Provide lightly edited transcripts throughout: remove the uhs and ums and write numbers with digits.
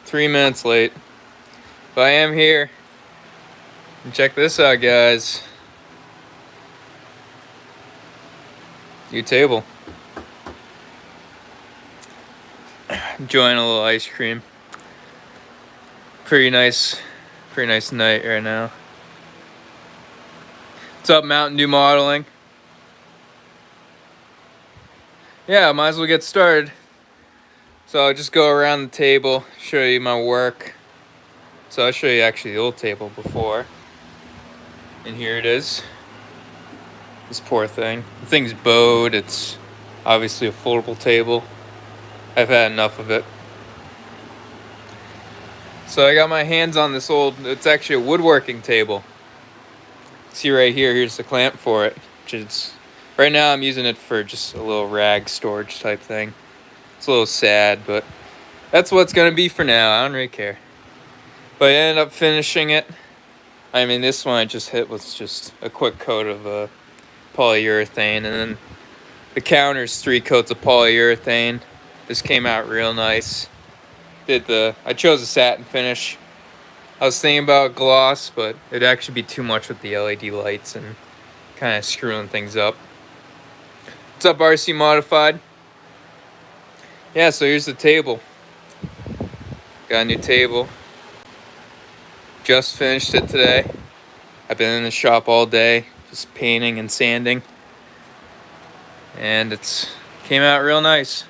3 minutes late, but I am here. And check this out, guys. New table. Enjoying a little ice cream. Pretty nice night right now. What's up, Mountain Dew Modeling? Yeah, might as well get started. So I'll just go around the table, show you my work. So I'll show you actually the old table before. And here it is. This poor thing. The thing's bowed. It's obviously a foldable table. I've had enough of it. So I got my hands on this it's actually a woodworking table. See right here, here's the clamp for it. Right now I'm using it for just a little rag storage type thing. It's a little sad, but that's what it's gonna be for now. I don't really care. But I ended up finishing it. I mean, this one I just hit with just a quick coat of polyurethane, and then the counter's 3 coats of polyurethane. This came out real nice. I chose a satin finish. I was thinking about gloss, but it'd actually be too much with the LED lights and kind of screwing things up. What's up, RC Modified? Yeah, so here's the table. Got a new table. Just finished it today. I've been in the shop all day, just painting and sanding. And it's came out real nice.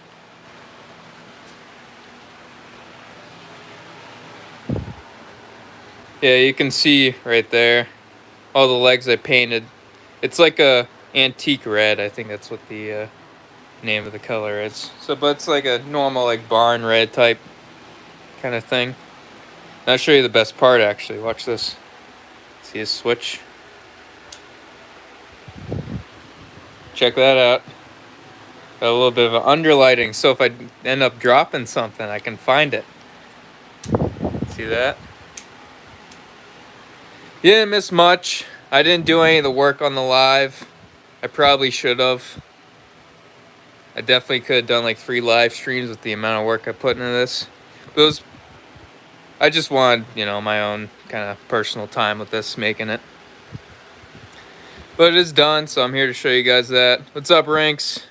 Yeah, you can see right there all the legs I painted. It's like a antique red. I think that's what the name of the color is. But it's like a normal like barn red type kind of thing. And I'll show you the best part actually. Watch this. See a switch? Check that out. Got a little bit of underlighting, so if I end up dropping something, I can find it. See that? You didn't miss much. I didn't do any of the work on the live. I probably should have. I definitely could have done like 3 live streams with the amount of work I put into this. But I just wanted, my own kind of personal time with this, making it. But it is done, so I'm here to show you guys that. What's up, Rinks?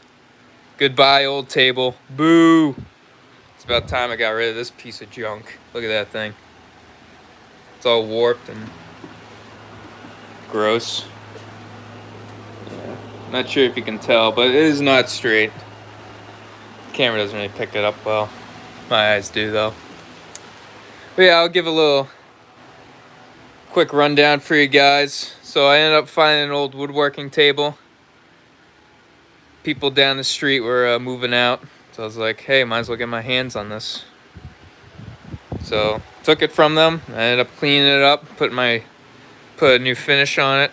Goodbye, old table. Boo! It's about time I got rid of this piece of junk. Look at that thing. It's all warped and gross. Yeah. Not sure if you can tell, but it is not straight. The camera doesn't really pick it up well. My eyes do, though. But yeah, I'll give a little quick rundown for you guys. So I ended up finding an old woodworking table. People down the street were moving out. So I was like, hey, might as well get my hands on this. So took it from them. I ended up cleaning it up, put a new finish on it.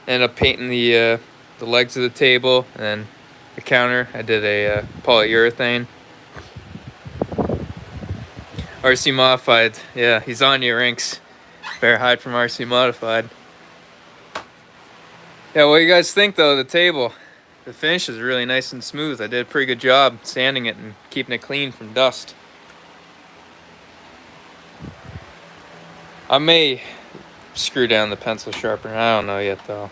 Ended up painting the legs of the table, and then the counter I did a polyurethane. RC Modified, yeah, he's on you, Rinks. Better hide from RC Modified. Yeah, what do you guys think though of the table? The finish is really nice and smooth. I did a pretty good job sanding it and keeping it clean from dust. I may screw down the pencil sharpener. I don't know yet though.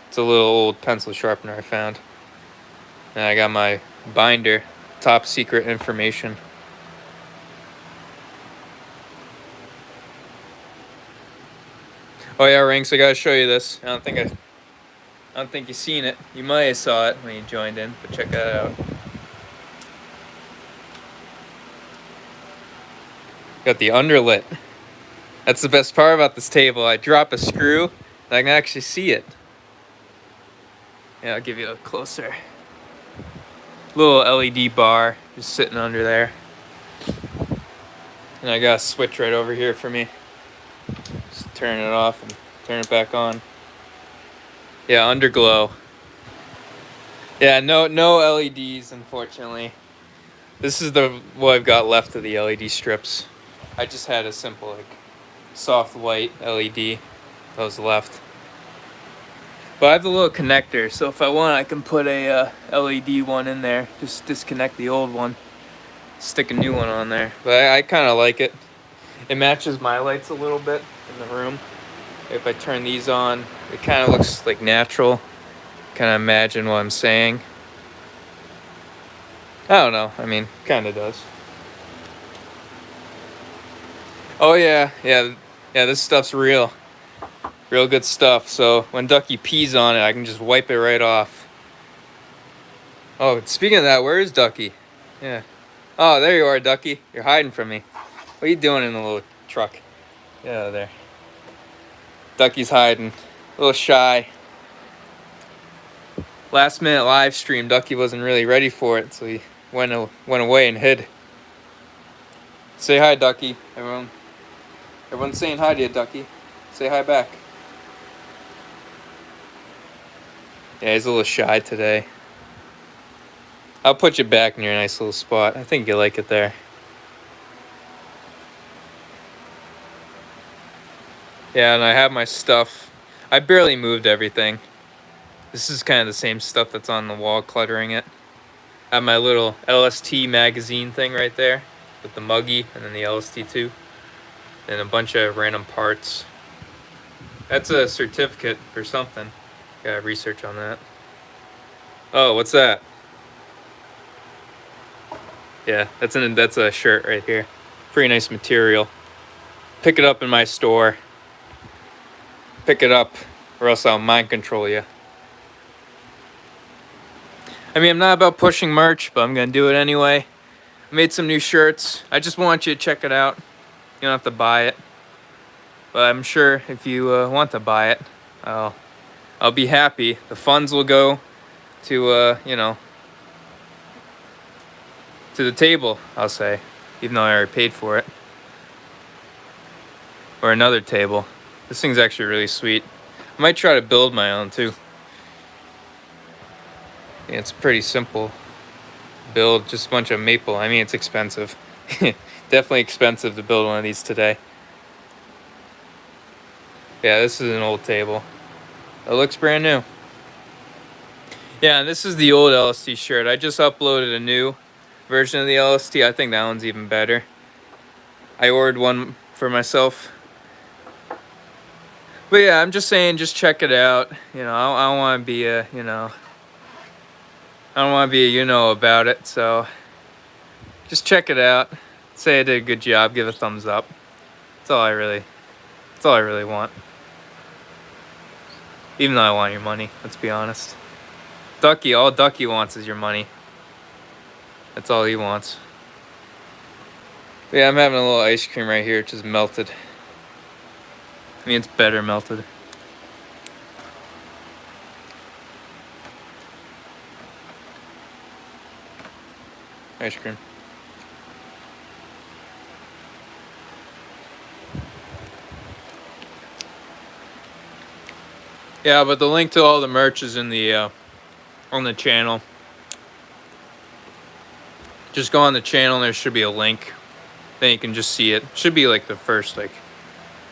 It's a little old pencil sharpener I found. And I got my binder, top secret information. Oh yeah, Rinks, I gotta show you this. I don't think you've seen it. You might have saw it when you joined in, but check that out. Got the underlit. That's the best part about this table. I drop a screw, and I can actually see it. Yeah, I'll give you a closer. Little LED bar just sitting under there. And I got a switch right over here for me. Just turn it off and turn it back on. Yeah, underglow. Yeah, no LEDs, unfortunately. This is what I've got left of the LED strips. I just had a simple, like, soft white LED that was left. But I have the little connector, so if I want, I can put a LED one in there. Just disconnect the old one. stick a new one on there. But I kind of like it. It matches my lights a little bit in the room. If I turn these on, it kind of looks like natural. Kind of imagine what I'm saying. I don't know. I mean, kind of does. Oh yeah. This stuff's real. Real good stuff. So when Ducky pees on it, I can just wipe it right off. Oh, speaking of that, where is Ducky? Yeah. Oh, there you are, Ducky. You're hiding from me. What are you doing in the little truck? Get out of there. Ducky's hiding. A little shy. Last minute live stream, Ducky wasn't really ready for it, so he went away and hid. Say hi, Ducky. Everyone's saying hi to you, Ducky. Say hi back. Yeah, he's a little shy today. I'll put you back in your nice little spot. I think you'll like it there. Yeah, and I have my stuff. I barely moved everything. This is kind of the same stuff that's on the wall cluttering it. I have my little LST magazine thing right there with the Muggy and then the LST2 and a bunch of random parts. That's a certificate for something. Gotta research on that. Oh, what's that? Yeah, that's a shirt right here. Pretty nice material. Pick it up in my store. Pick it up or else I'll mind control you. I mean, I'm not about pushing merch, but I'm gonna do it anyway. I made some new shirts. I just want you to check it out. You don't have to buy it, but I'm sure if you want to buy it, I'll be happy. The funds will go to to the table, I'll say, even though I already paid for it. Or another table. This thing's actually really sweet. I might try to build my own too. Yeah, it's pretty simple build, just a bunch of maple. I mean, it's expensive. Definitely expensive to build one of these today. Yeah, this is an old table. It looks brand new. Yeah, and this is the old LST shirt. I just uploaded a new version of the LST. I think that one's even better. I ordered one for myself. But yeah, I'm just saying, just check it out. You know, I don't want to be a, I don't want to be a about it. So just check it out. Say I did a good job. Give a thumbs up. That's all I really want. Even though I want your money, let's be honest. Ducky, all Ducky wants is your money. That's all he wants. But yeah, I'm having a little ice cream right here, which is melted. I mean, it's better melted. Ice cream. Yeah, but the link to all the merch is in the on the channel. Just go on the channel and there should be a link. Then you can just see it. Should be like the first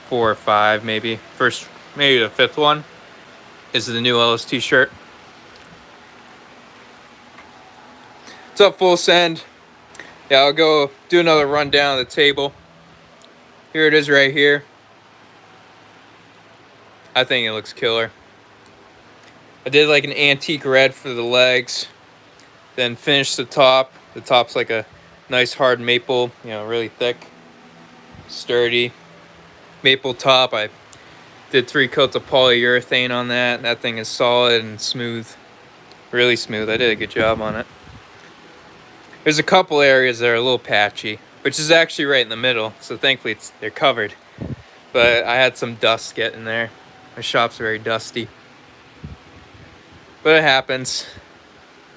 4 or 5 maybe. Maybe the 5th one is the new LST shirt. What's up, Full Send? Yeah, I'll go do another rundown of the table. Here it is right here. I think it looks killer. I did like an antique red for the legs. Then finished the top. The top's like a nice hard maple, really thick, sturdy maple top. I did 3 coats of polyurethane on that. That thing is solid and smooth. Really smooth. I did a good job on it. There's a couple areas that are a little patchy, which is actually right in the middle, so thankfully they're covered. But I had some dust getting there. My shop's very dusty. But it happens.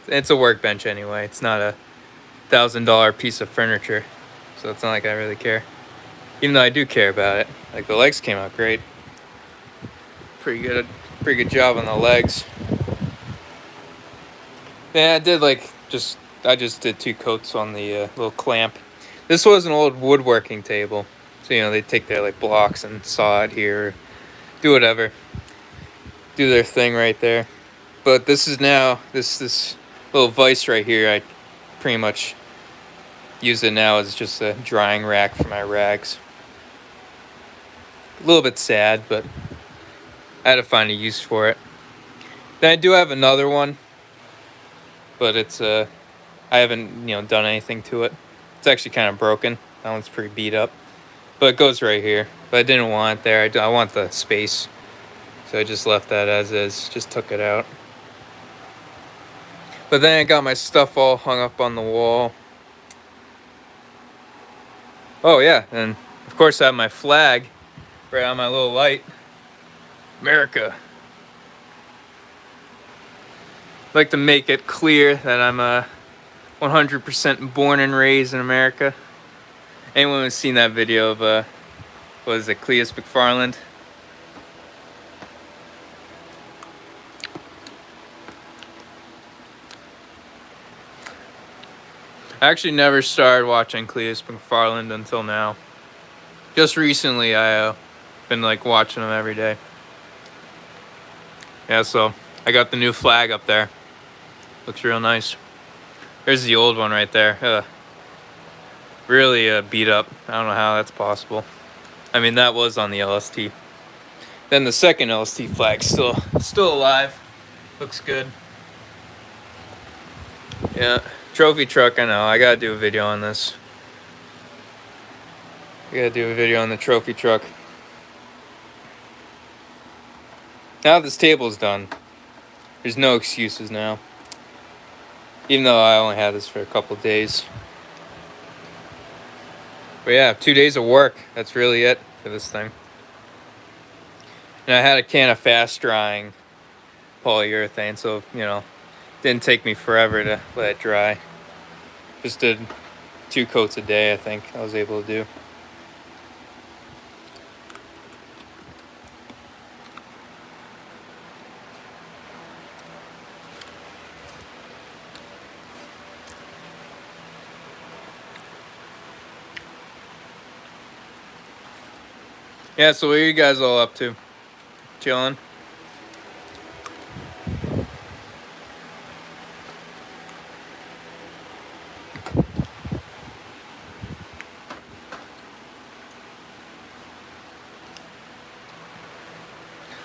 It's a workbench anyway. It's not a $1,000 piece of furniture, so it's not like I really care. Even though I do care about it. Like, the legs came out great. Pretty good job on the legs. Yeah, I just did 2 coats on the little clamp. This was an old woodworking table, so they take their blocks and saw it here, do whatever, do their thing right there. But this is now this little vise right here. I pretty much use it now as just a drying rack for my rags. A little bit sad, but I had to find a use for it. Then I do have another one, but it's I haven't done anything to it. It's actually kind of broken. That one's pretty beat up, but it goes right here. But I didn't want it there. I want the space, so I just left that as is. Just took it out. But then I got my stuff all hung up on the wall. Oh yeah, and of course I have my flag right on my little light. America. I'd like to make it clear that I'm 100% born and raised in America. Anyone who's seen that video of what is it, Cleus McFarland? I actually never started watching Cleus McFarland until now. Just recently I been like watching him every day. Yeah, so I got the new flag up there. Looks real nice. There's the old one right there. Really beat up. I don't know how that's possible. I mean, that was on the LST. Then the second LST flag's still alive. Looks good. Yeah, trophy truck. I know. I gotta do a video on this. I gotta do a video on the trophy truck. Now this table's done, there's no excuses now. Even though I only had this for a couple days. But yeah, 2 days of work. That's really it for this thing. And I had a can of fast drying polyurethane, so didn't take me forever to let it dry. Just did 2 coats a day, I think I was able to do. Yeah, so what are you guys all up to? Chilling?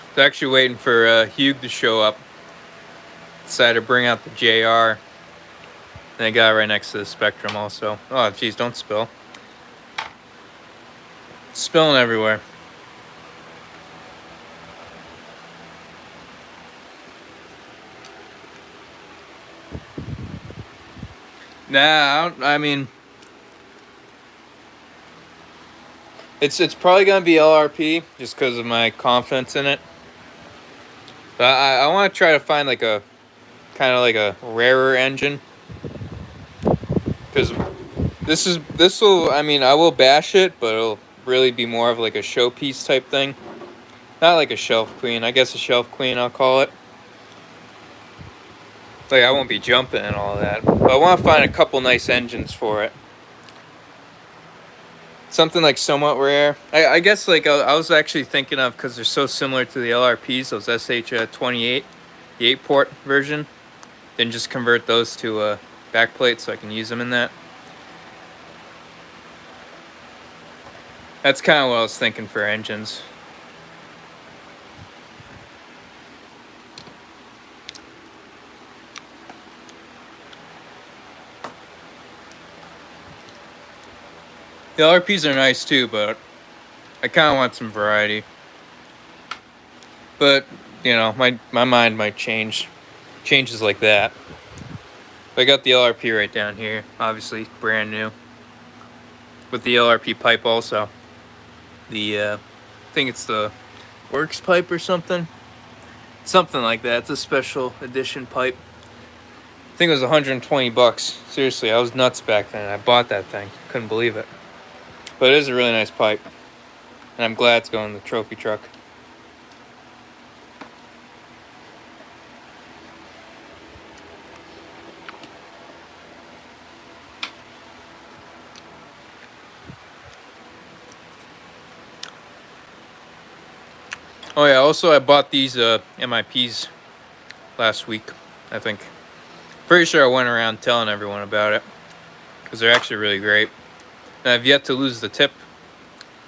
I was actually waiting for Hugh to show up. Decided to bring out the JR. And I got it right next to the Spectrum also. Oh, geez, don't spill. It's spilling everywhere. Nah, I mean, it's probably gonna be LRP just because of my confidence in it. But I want to try to find like a kind of like a rarer engine, because this will, I mean, I will bash it, but it'll really be more of like a showpiece type thing. Not like a shelf queen. I guess a shelf queen I'll call it. Like, I won't be jumping and all that. But I want to find a couple nice engines for it. Something like somewhat rare. I guess like I was actually thinking of, because they're so similar to the LRPs, those SH28, the 8-port version. Then just convert those to backplates so I can use them in that. That's kind of what I was thinking for engines. The LRPs are nice too, but I kind of want some variety. But, my mind might change. Changes like that. But I got the LRP right down here. Obviously, brand new. With the LRP pipe also. I think it's the Works pipe or something. Something like that. It's a special edition pipe. I think it was 120 bucks. Seriously, I was nuts back then. I bought that thing. Couldn't believe it. But it is a really nice pipe. And I'm glad it's going in the trophy truck. Oh yeah, also I bought these MIPs last week, I think. Pretty sure I went around telling everyone about it. because they're actually really great. And I've yet to lose the tip,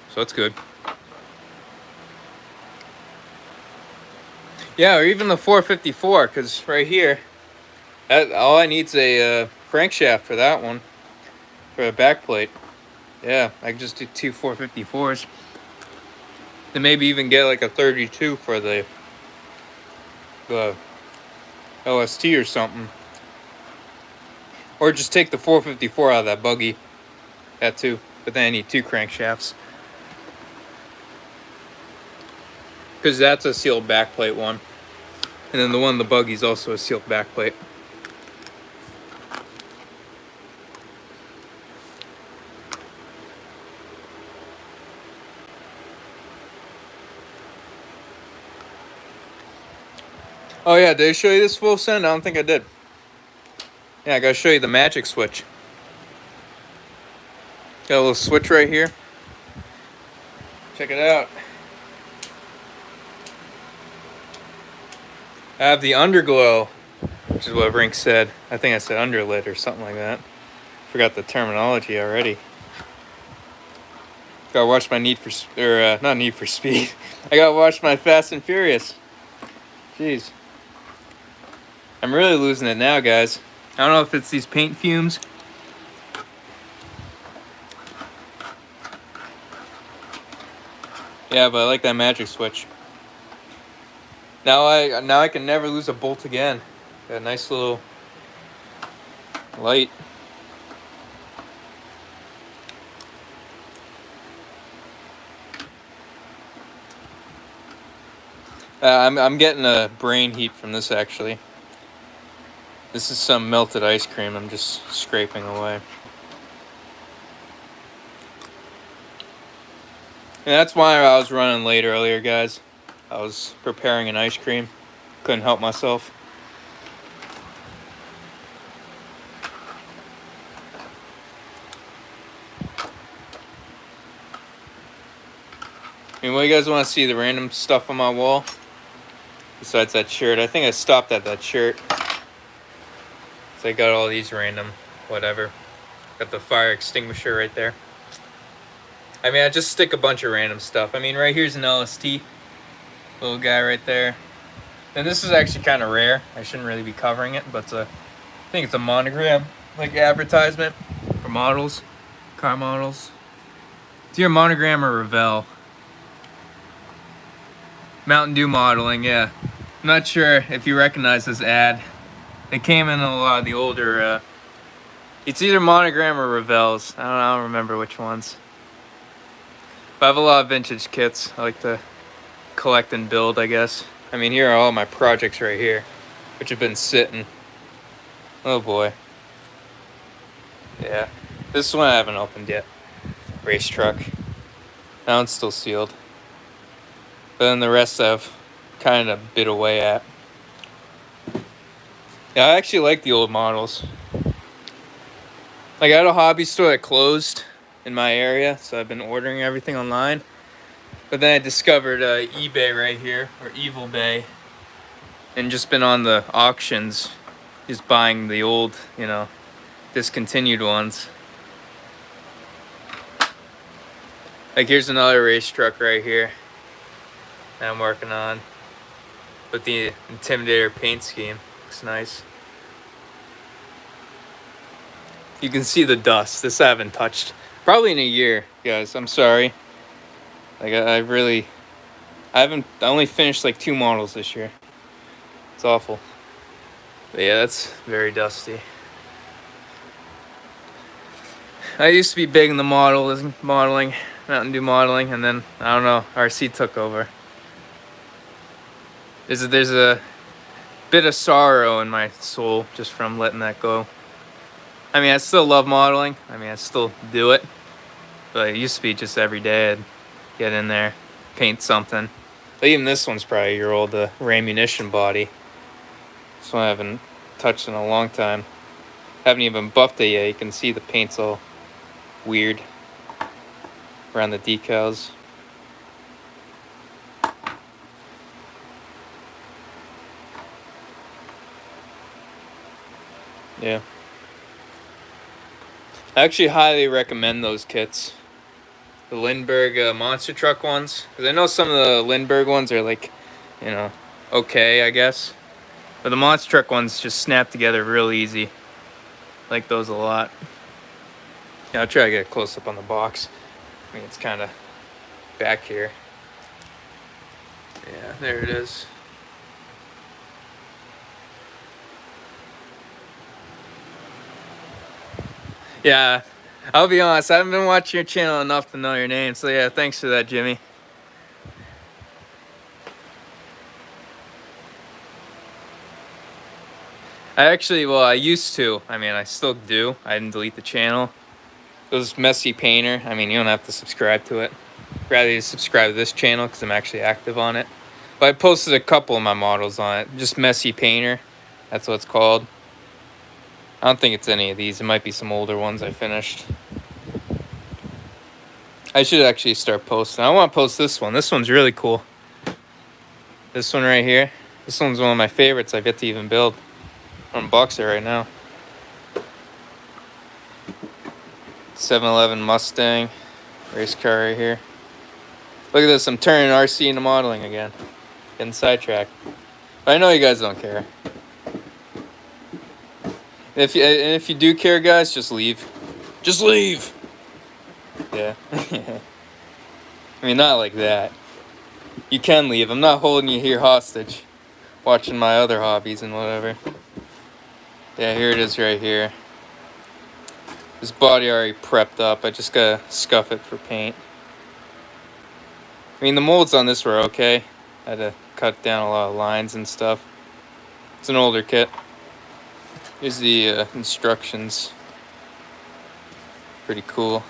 so that's good. Yeah, or even the 454, because right here, all I need is a crankshaft for that one, for a back plate. Yeah, I can just do two 454s. And maybe even get like a 32 for the LST or something. Or just take the 454 out of that buggy. That too. But then I need two crankshafts. Because that's a sealed backplate one. And then the one in the buggy is also a sealed backplate. Oh yeah, did I show you this full send? I don't think I did. Yeah, I gotta show you the magic switch. Got a little switch right here. Check it out. I have the underglow, which is what Rink said. I think I said underlit or something like that. Forgot the terminology already. Gotta watch my not Need for Speed. I gotta watch my Fast and Furious. Jeez. I'm really losing it now, guys. I don't know if it's these paint fumes. Yeah, but I like that magic switch. Now I can never lose a bolt again. Got a nice little light. I'm getting a brain heat from this actually. This is some melted ice cream I'm just scraping away. And that's why I was running late earlier, guys. I was preparing an ice cream. Couldn't help myself. I mean, what do you guys want to see? The random stuff on my wall? Besides that shirt. I think I stopped at that shirt. So I got all these random whatever. Got the fire extinguisher right there. I mean, I just stick a bunch of random stuff. I mean, right here's an LST. Little guy right there. And this is actually kind of rare. I shouldn't really be covering it, but I think it's a monogram, like advertisement for models, car models. It's either monogram or Revell. Mountain Dew modeling, yeah. I'm not sure if you recognize this ad. It came in a lot of the older, it's either monogram or Revell's. I don't remember which ones. But I have a lot of vintage kits. I like to collect and build, I guess. I mean, here are all my projects right here, which have been sitting. Oh boy. Yeah. This one I haven't opened yet. Race truck. That one's still sealed. But then the rest I've kind of bit away at. Yeah, I actually like the old models. Like, I had a hobby store that closed in my area, so I've been ordering everything online. But then I discovered eBay right here, or Evil Bay, and just been on the auctions, just buying the old, discontinued ones. Like, here's another race truck right here that I'm working on with the Intimidator paint scheme. Looks nice. You can see the dust. This I haven't touched probably in a year, guys. I'm sorry. Like, I only finished like 2 models this year. It's awful. But yeah, that's very dusty. I used to be big in the modeling, Mountain Dew modeling, and then, I don't know, RC took over. There's a bit of sorrow in my soul just from letting that go. I mean, I still love modeling. I mean, I still do it. But it used to be just every day I'd get in there, paint something. But even this one's probably a year old, the Ray Munition body. This one I haven't touched in a long time. Haven't even buffed it yet. You can see the paint's all weird around the decals. Yeah. I actually highly recommend those kits. The Lindbergh monster truck ones. Because I know some of the Lindbergh ones are like, you know, okay, I guess. But the monster truck ones just snap together real easy. Like those a lot. Yeah, I'll try to get a close up on the box. I mean, it's kind of back here. Yeah, there it is. Yeah, I'll be honest, I haven't been watching your channel enough to know your name, so yeah, thanks for that, Jimmy. I used to. I mean, I still do. I didn't delete the channel. It was Messy Painter. I mean, you don't have to subscribe to it. Rather, you subscribe to this channel because I'm actually active on it. But I posted a couple of my models on it. Just Messy Painter. That's what it's called. I don't think it's any of these. It might be some older ones I finished. I should actually start posting. I want to post this one. This one's really cool. This one right here. This one's one of my favorites I've yet to even build. I'm unboxing it right now. 711 Mustang. Race car right here. Look at this. I'm turning RC into modeling again. Getting sidetracked. But I know you guys don't care. If you do care, guys, just leave. Just leave! Yeah. I mean, not like that. You can leave. I'm not holding you here hostage. Watching my other hobbies and whatever. Yeah, here it is right here. This body already prepped up. I just gotta scuff it for paint. I mean, the molds on this were okay. I had to cut down a lot of lines and stuff. It's an older kit. Here's the instructions. Pretty cool.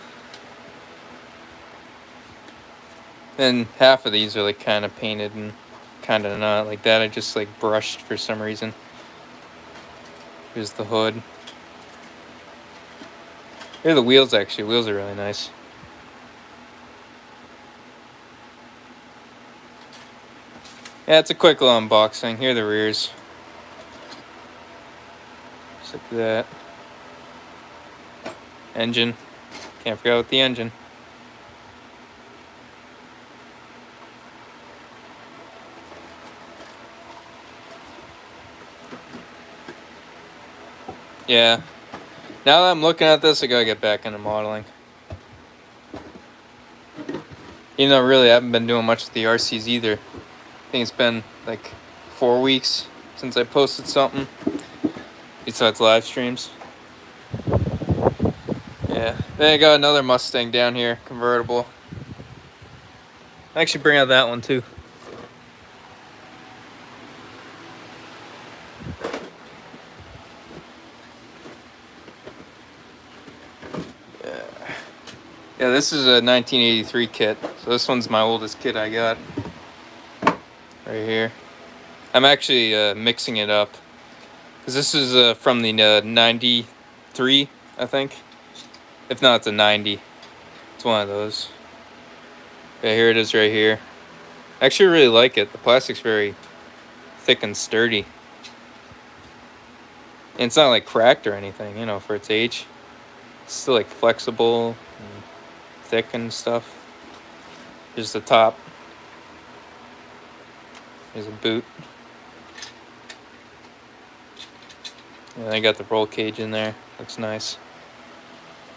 And half of these are like kind of painted and kind of not like that. I just like brushed for some reason. Here's the hood. Here are the wheels actually. Wheels are really nice. Yeah, it's a quick little unboxing. Here are the rears. Just like that. Engine. Can't forget about the engine. Yeah. Now that I'm looking at this, I gotta get back into modeling. You know, really, I haven't been doing much with the RCs either. I think it's been like 4 weeks since I posted something. Besides live streams. Yeah. Then I got another Mustang down here, convertible. I actually bring out that one too. Yeah, this is a 1983 kit. So this one's my oldest kit I got. Right here. I'm actually mixing it up. Because this is from the 93, I think. If not, it's a 90. It's one of those. Yeah, here it is right here. I actually really like it. The plastic's very thick and sturdy. And it's not like cracked or anything, you know, for its age. It's still like flexible and thick and stuff. Here's the top. Here's a boot. And I got the roll cage in there. Looks nice.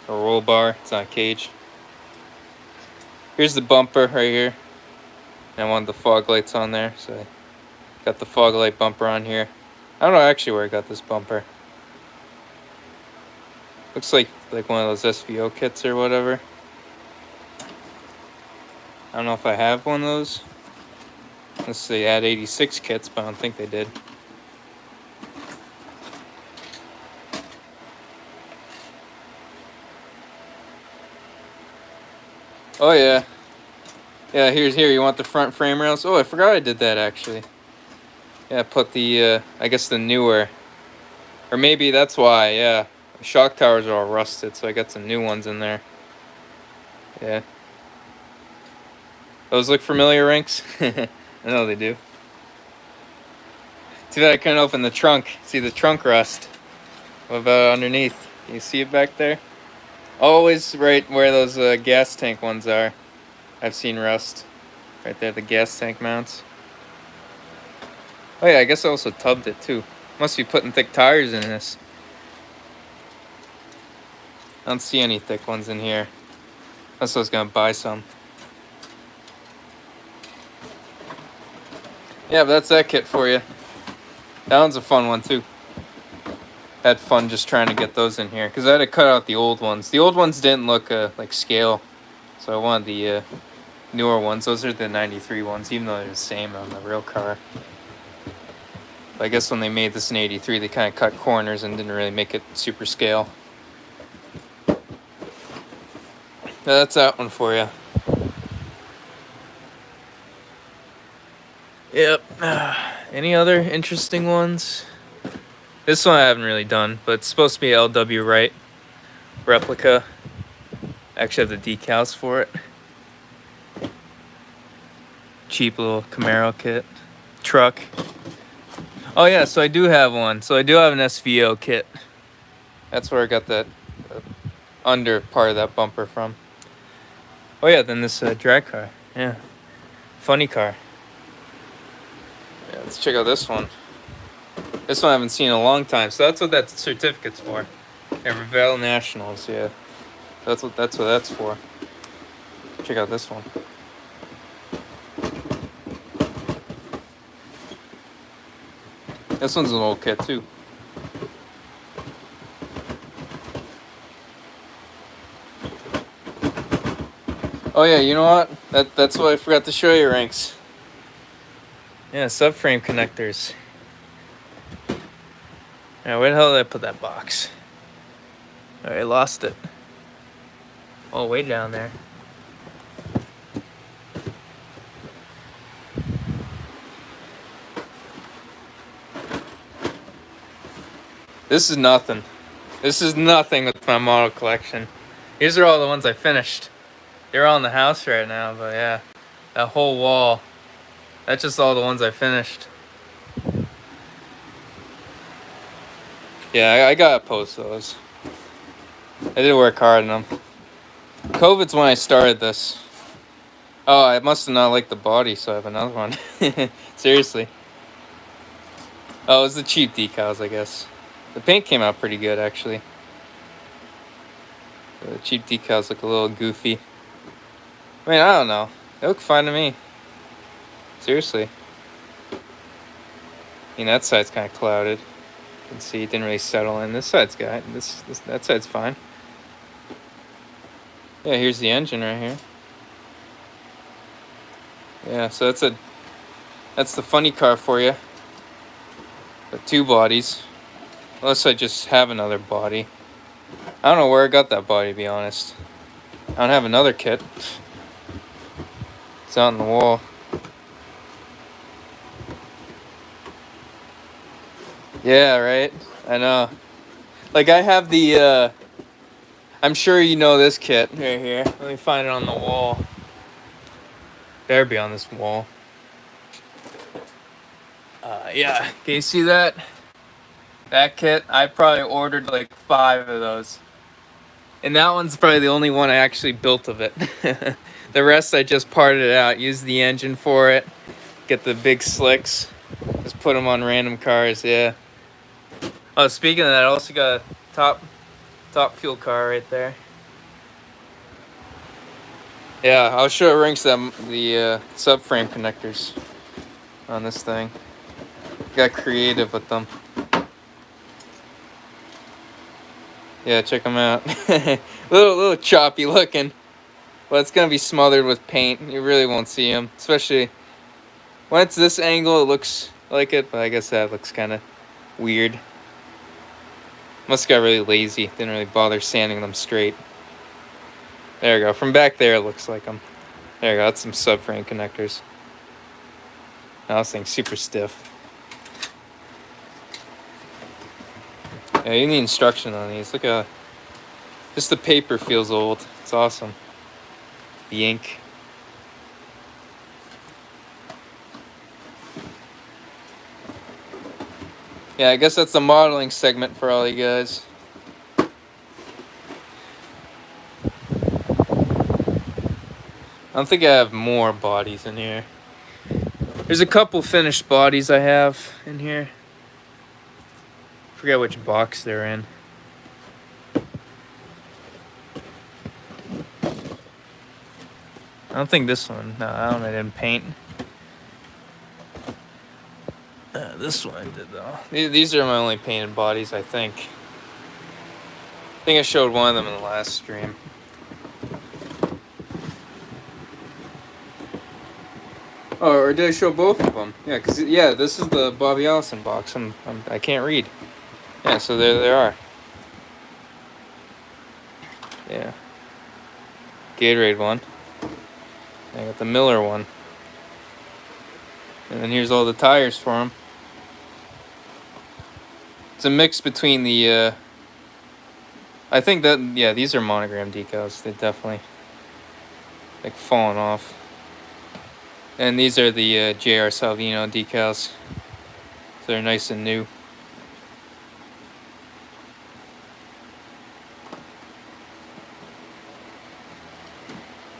A roll bar. It's not a cage. Here's the bumper right here. And I wanted the fog lights on there, so I got the fog light bumper on here. I don't know actually where I got this bumper. Looks like one of those SVO kits or whatever. I don't know if I have one of those. Let's see, add 86 kits, but I don't think they did. Oh yeah. Yeah, here, you want the front frame rails? Oh, I forgot I did that actually. Yeah, put the, I guess the newer. Or maybe that's why, yeah. The shock towers are all rusted, so I got some new ones in there. Yeah. Those look familiar, Rinks? I know they do. Too bad I couldn't open the trunk. See the trunk rust. What about underneath? Can you see it back there? Always right where those gas tank ones are. I've seen rust. Right there, the gas tank mounts. Oh yeah, I guess I also tubbed it too. Must be putting thick tires in this. I don't see any thick ones in here. Unless I was gonna buy some. Yeah, but that's that kit for you. That one's a fun one too. Had fun just trying to get those in here because I had to cut out the old ones. The old ones didn't look like scale, so I wanted the newer ones. Those are the 93 ones, even though they're the same on the real car. But I guess when they made this in 83, they kind of cut corners and didn't really make it super scale. That's that one for you. Yep. Any other interesting ones? This one I haven't really done, but it's supposed to be LW Wright replica. I actually have the decals for it. Cheap little Camaro kit. Truck. Oh yeah, so I do have one. So I do have an SVO kit. That's where I got that under part of that bumper from. Oh yeah, then this drag car. Yeah. Funny car. Yeah, let's check out this one. This one I haven't seen in a long time, so that's what that certificate's for. Yeah, Revell Nationals, yeah. That's what that's for. Check out this one. This one's an old kit too. Oh yeah, you know what? That's what I forgot to show you, Ranks. Yeah, subframe connectors. Yeah, where the hell did I put that box? I lost it. Oh, way down there. This is nothing. This is nothing with my model collection. These are all the ones I finished. They're all in the house right now, but yeah. That whole wall. That's just all the ones I finished. Yeah, I gotta post those. I did work hard on them. COVID's when I started this. Oh, I must have not liked the body, so I have another one. Seriously. Oh, it was the cheap decals, I guess. The paint came out pretty good, actually. The cheap decals look a little goofy. I mean, I don't know. They look fine to me. Seriously. I mean, that side's kind of clouded. You can see it didn't really settle in. This side's got that side's fine. Yeah, here's the engine right here. Yeah, so that's the funny car for you. The two bodies. Unless I just have another body. I don't know where I got that body, to be honest. I don't have another kit. It's out on the wall. Yeah, right? I know. Like, I have the, I'm sure you know this kit right here. Let me find it on the wall. Better be on this wall. Yeah. Can you see that? That kit, I probably ordered like 5 of those. And that one's probably the only one I actually built of it. The rest I just parted it out, used the engine for it, get the big slicks, just put them on random cars, yeah. Oh, speaking of that, I also got a top fuel car right there. Yeah, I'll show Rinks them the subframe connectors on this thing. Got creative with them. Yeah, check them out. little choppy looking, but it's gonna be smothered with paint. You really won't see them, especially when it's this angle. It looks like it, but I guess that looks kind of weird. Must got really lazy. Didn't really bother sanding them straight. There we go. From back there, it looks like them. There we go. That's some subframe connectors. Now this thing's super stiff. Yeah, you need instruction on these. Look at just the paper feels old. It's awesome. The ink. Yeah, I guess that's the modeling segment for all you guys. don't think I have more bodies in here. There's a couple finished bodies I have in here. Forget which box they're in. I don't think this one. No, I didn't paint. This one I did though. These are my only painted bodies, I think. I think I showed one of them in the last stream. Oh, or did I show both of them? Yeah, cause this is the Bobby Allison box. I can't read. Yeah, so there they are. Yeah. Gatorade one. I got the Miller one. And then here's all the tires for them. It's a mix between the, I think that, yeah, these are monogram decals. They definitely, like, fallen off. And these are the J.R. Salvino decals. So they're nice and new.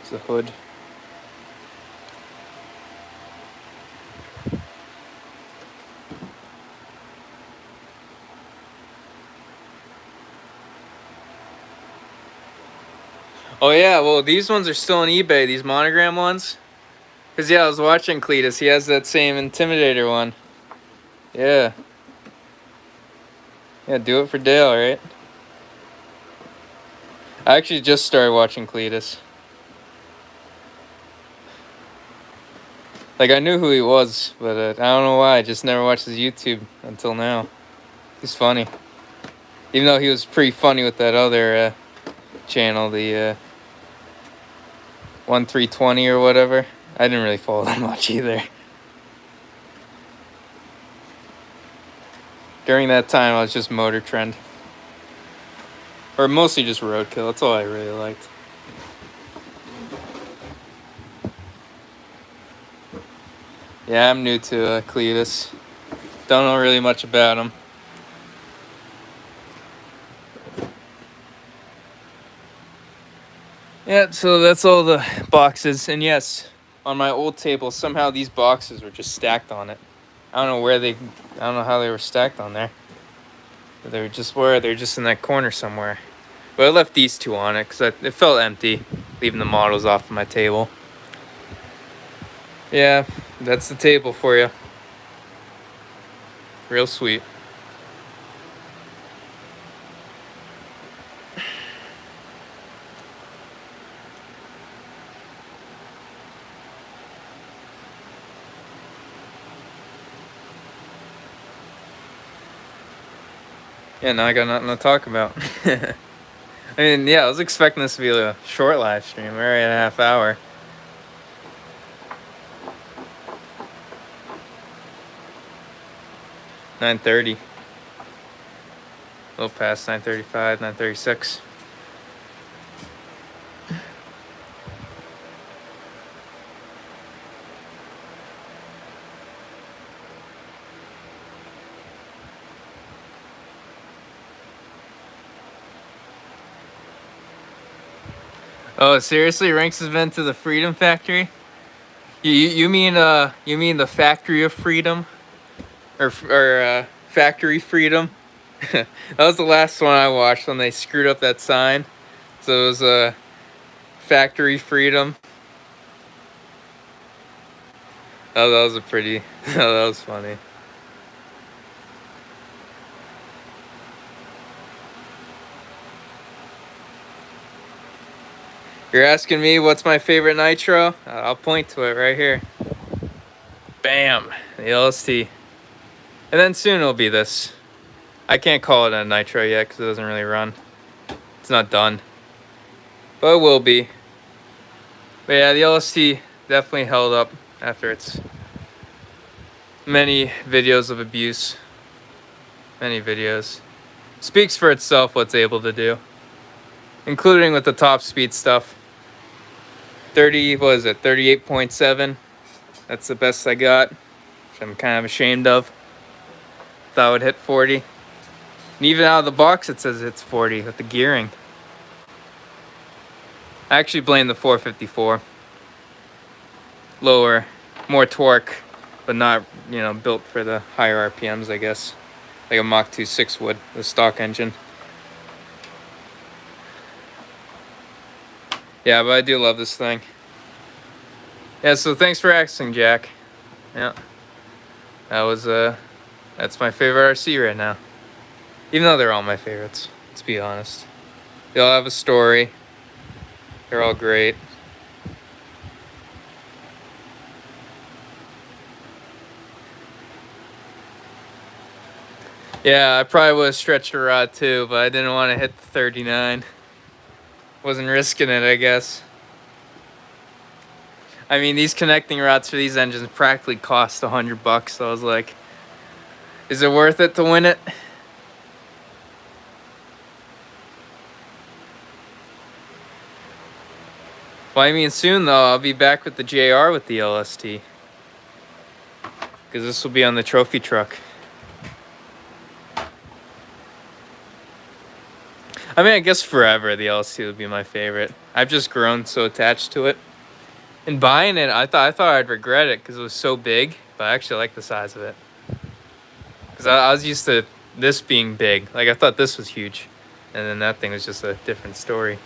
It's the hood. Oh yeah, well these ones are still on eBay, these monogram ones. Cause yeah, I was watching Cletus, he has that same Intimidator one. Yeah. Yeah, do it for Dale, right? I actually just started watching Cletus. Like I knew who he was, but I don't know why, I just never watched his YouTube until now. He's funny. Even though he was pretty funny with that other channel, the 1320 or whatever. I didn't really follow that much either. During that time, I was just Motor Trend. Or mostly just Roadkill. That's all I really liked. Yeah, I'm new to Cletus. Don't know really much about him. Yeah, so that's all the boxes. And yes, on my old table, somehow these boxes were just stacked on it. I don't know I don't know how they were stacked on there. But they were just in that corner somewhere. But I left these two on it because it felt empty, leaving the models off of my table. Yeah, that's the table for you. Real sweet. Yeah, now I got nothing to talk about. I mean, yeah, I was expecting this to be a short live stream. We're already at a half hour. $9:30. A little past 9:35, 9:36. Oh, seriously? Ranks has been to the Freedom Factory? You mean the Factory of Freedom? Or Factory Freedom? That was the last one I watched when they screwed up that sign. So it was Factory Freedom. Oh, that was that was funny. You're asking me what's my favorite nitro? I'll point to it right here. Bam! The LST. And then soon it'll be this. I can't call it a nitro yet because it doesn't really run. It's not done. But it will be. But yeah, the LST definitely held up after its many videos of abuse. Many videos. Speaks for itself what it's able to do. Including with the top speed stuff. 38.7. That's the best I got. Which I'm kind of ashamed of. Thought I would hit 40. And even out of the box it says it's 40 with the gearing. I actually blame the 454. lower, more torque, but not, you know, built for the higher RPMs, I guess. Like a Mach 2.6 would, the stock engine. Yeah, but I do love this thing. Yeah, so thanks for asking, Jack. Yeah. That was, that's my favorite RC right now. Even though they're all my favorites, let's be honest. They all have a story. They're all great. Yeah, I probably would have stretched a rod too, but I didn't want to hit the 39. Wasn't risking it, I guess. I mean, these connecting rods for these engines practically cost $100, so I was like, is it worth it to win it? Well, I mean, soon though, I'll be back with the JR with the LST. Because this will be on the trophy truck. I mean, I guess forever the LST would be my favorite. I've just grown so attached to it. In buying it, I thought I'd regret it because it was so big, but I actually like the size of it. Because I was used to this being big. Like, I thought this was huge. And then that thing was just a different story.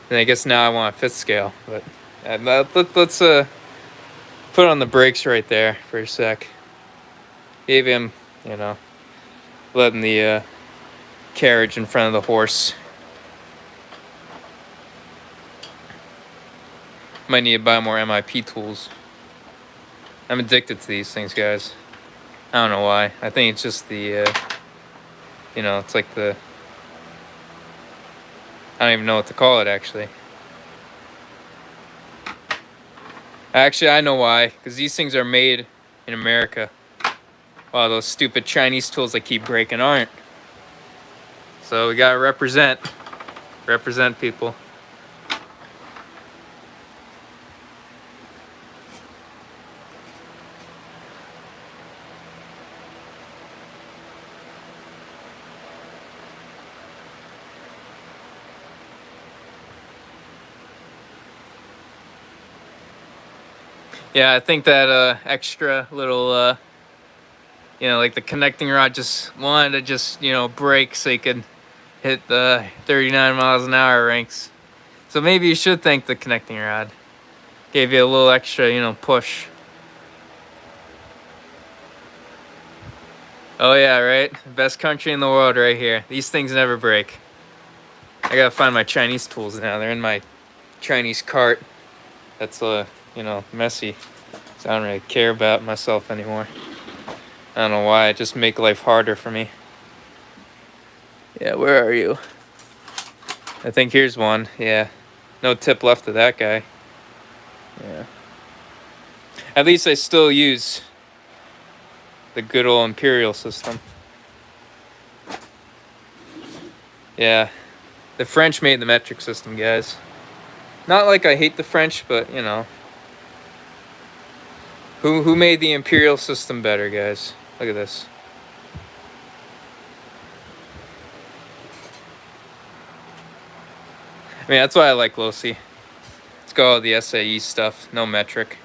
And I guess now I want a 5th scale. But let's put on the brakes right there for a sec. Maybe I'm, you know, letting the carriage in front of the horse. Might need to buy more MIP tools. I'm addicted to these things, guys. I don't know why. I think it's just the, you know, it's like the, I don't even know what to call it, actually. Actually, I know why. Because these things are made in America. Wow, those stupid Chinese tools that keep breaking aren't. So we gotta represent. Represent, people. Yeah, I think that extra little, you know, like the connecting rod just wanted to just, you know, break so you could hit the 39 miles an hour ranks. So maybe you should thank the connecting rod. Gave you a little extra, you know, push. Oh yeah, right? Best country in the world right here. These things never break. I gotta find my Chinese tools now. They're in my Chinese cart. That's, you know, messy. So I don't really care about myself anymore. I don't know why. It just make life harder for me. Yeah, where are you? I think here's one. Yeah. No tip left of that guy. Yeah. At least I still use the good old Imperial system. Yeah. The French made the metric system, guys. Not like I hate the French, but, you know. Who made the Imperial system better, guys? Look at this. I mean, that's why I like Losi. Let's go all the SAE stuff, no metric.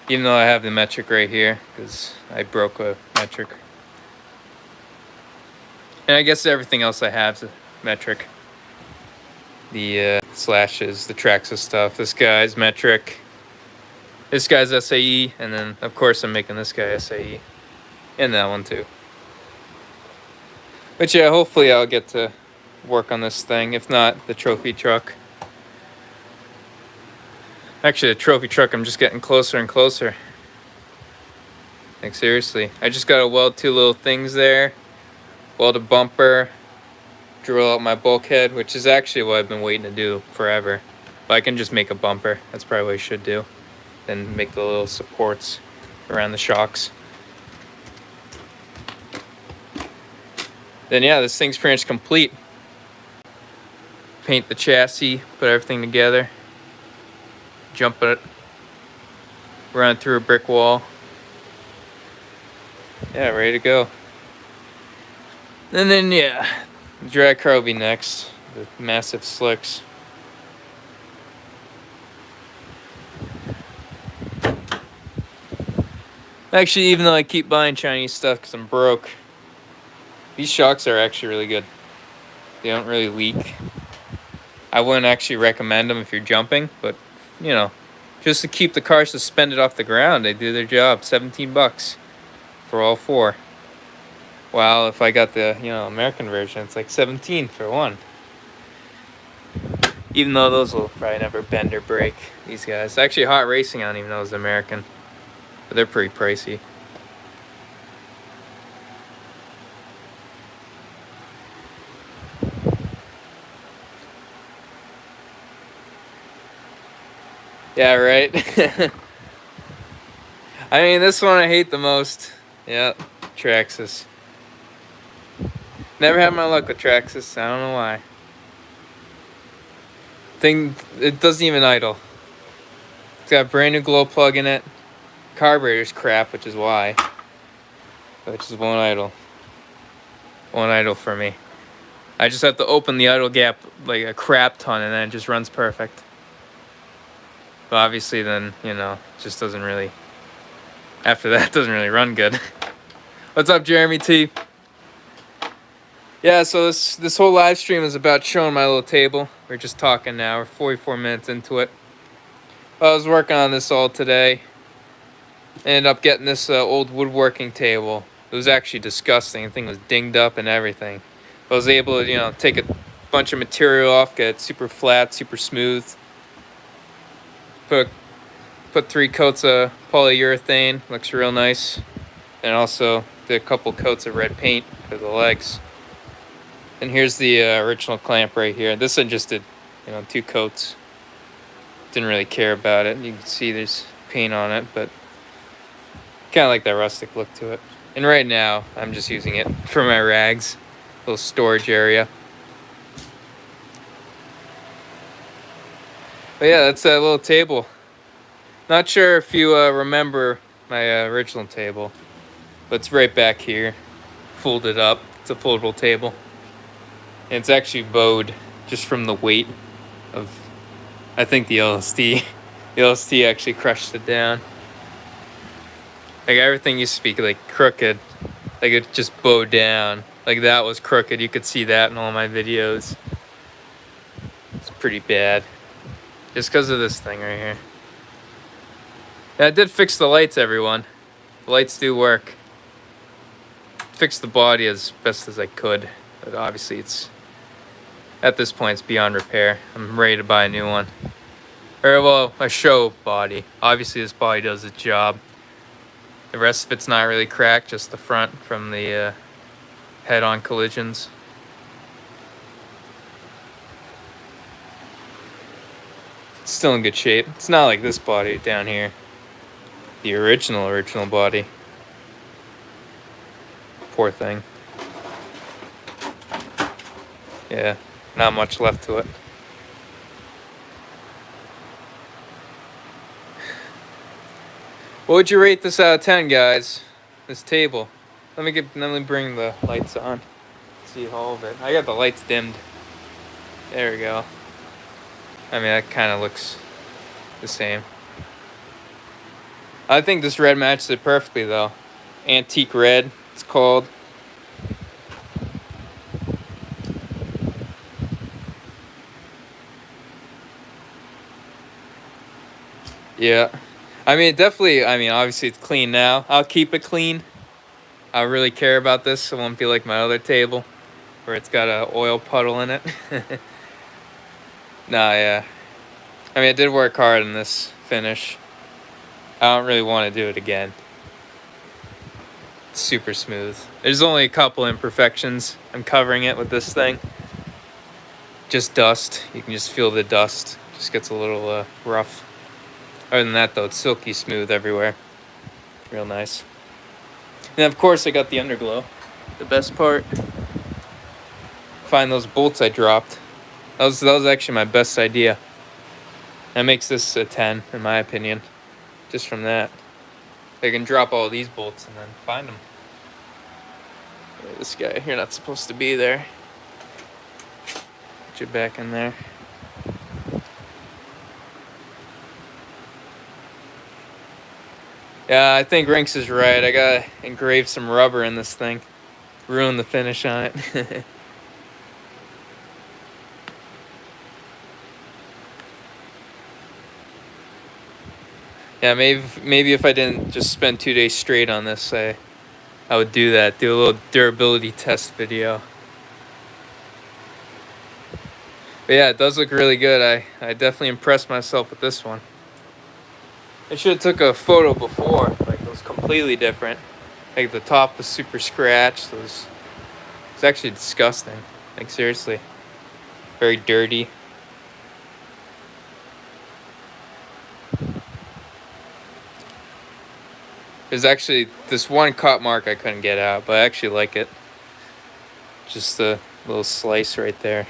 Even though I have the metric right here, because I broke a metric. And I guess everything else I have is a metric. The slashes, the Traxxas stuff. This guy's metric. This guy's SAE, and then of course I'm making this guy SAE. And that one too. But yeah, hopefully I'll get to work on this thing. If not, the trophy truck. Actually, the trophy truck, I'm just getting closer and closer. Like, seriously. I just gotta weld 2 little things there. Weld a bumper. Drill out my bulkhead, which is actually what I've been waiting to do forever. But I can just make a bumper. That's probably what I should do. Then make the little supports around the shocks. Then yeah, this thing's pretty much complete. Paint the chassis, put everything together. Jump it. Run through a brick wall. Yeah, ready to go. And then yeah, the drag car will be next. The massive slicks. Actually, even though I keep buying Chinese stuff because I'm broke, these shocks are actually really good. They don't really leak. I wouldn't actually recommend them if you're jumping, but you know, just to keep the car suspended off the ground, they do their job. $17 for all four. While if I got the American version, it's like 17 for one. Even though those will probably never bend or break. These guys, actually, Hot Racing, I don't even know is American, but they're pretty pricey. Yeah, right. I mean, this one I hate the most. Yeah, Traxxas. Never had my luck with Traxxas. I don't know why. It doesn't even idle. It's got a brand new glow plug in it. Carburetor's crap, which is why. Which is one idle. One idle for me. I just have to open the idle gap like a crap ton, and then it just runs perfect. But obviously, then it just doesn't really. After that, it doesn't really run good. What's up, Jeremy T? Yeah, so this whole live stream is about showing my little table. We're just talking now. We're 44 minutes into it. I was working on this all today. Ended up getting this old woodworking table. It was actually disgusting. The thing was dinged up and everything. I was able to, take a bunch of material off, get it super flat, super smooth. Put 3 coats of polyurethane. Looks real nice. And also did a couple coats of red paint for the legs. And here's the original clamp right here. This one just did, 2 coats. Didn't really care about it. You can see there's paint on it, but kind of like that rustic look to it. And right now, I'm just using it for my rags, little storage area. But yeah, that's that little table. Not sure if you remember my original table, but it's right back here, folded up. It's a foldable table. And it's actually bowed just from the weight of, I think, the LSD. The LSD actually crushed it down. Like everything used to be like crooked. Like it just bowed down. Like that was crooked. You could see that in all my videos. It's pretty bad. Just because of this thing right here. Yeah, I did fix the lights, everyone. The lights do work. Fixed the body as best as I could. But obviously it's, at this point, it's beyond repair. I'm ready to buy a new one. Or, well, a show body. Obviously this body does its job. The rest of it's not really cracked, just the front from the head-on collisions. It's still in good shape. It's not like this body down here. The original body. Poor thing. Yeah, not much left to it. What would you rate this out of 10, guys? This table. Let me bring the lights on. See all of it. I got the lights dimmed. There we go. I mean, that kind of looks the same. I think this red matches it perfectly, though. Antique red, it's called. Yeah. I mean, definitely, obviously it's clean now. I'll keep it clean. I really care about this. It won't be like my other table where it's got a oil puddle in it. Nah, yeah. I mean, I did work hard on this finish. I don't really want to do it again. It's super smooth. There's only a couple imperfections. I'm covering it with this thing. Just dust. You can just feel the dust. Just gets a little rough. Other than that, though, it's silky smooth everywhere. Real nice. And of course, I got the underglow. The best part. Find those bolts I dropped. That was actually my best idea. That makes this a 10, in my opinion. Just from that. I can drop all these bolts and then find them. This guy, you're not supposed to be there. Put you back in there. Yeah, I think Rinks is right. I gotta engrave some rubber in this thing. Ruin the finish on it. Yeah, maybe if I didn't just spend 2 days straight on this, I would do that. Do a little durability test video. But yeah, it does look really good. I definitely impressed myself with this one. I should have took a photo before. Like, it was completely different. Like, the top was super scratched. It's actually disgusting. Like, seriously. Very dirty. There's actually this one cut mark I couldn't get out, but I actually like it. Just a little slice right there.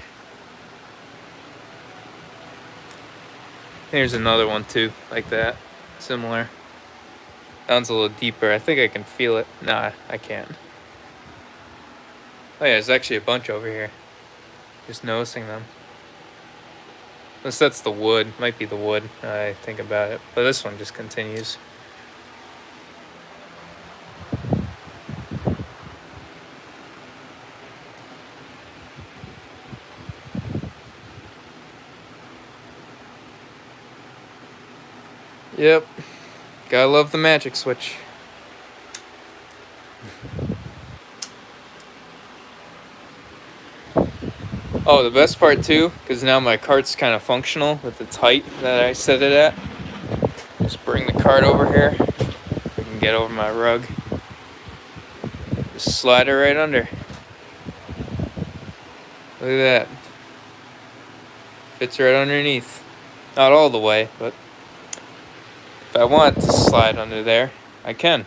Here's another one too, like that. Similar. That one's a little deeper. I think I can feel it. Nah, I can't. Oh yeah, there's actually a bunch over here. Just noticing them. Unless that's the wood. Might be the wood, I think about it. But this one just continues. Yep. Gotta love the magic switch. Oh, the best part too, because now my cart's kind of functional with its height that I set it at. Just bring the cart over here. I can get over my rug. Just slide it right under. Look at that. Fits right underneath. Not all the way, but if I want to slide under there, I can.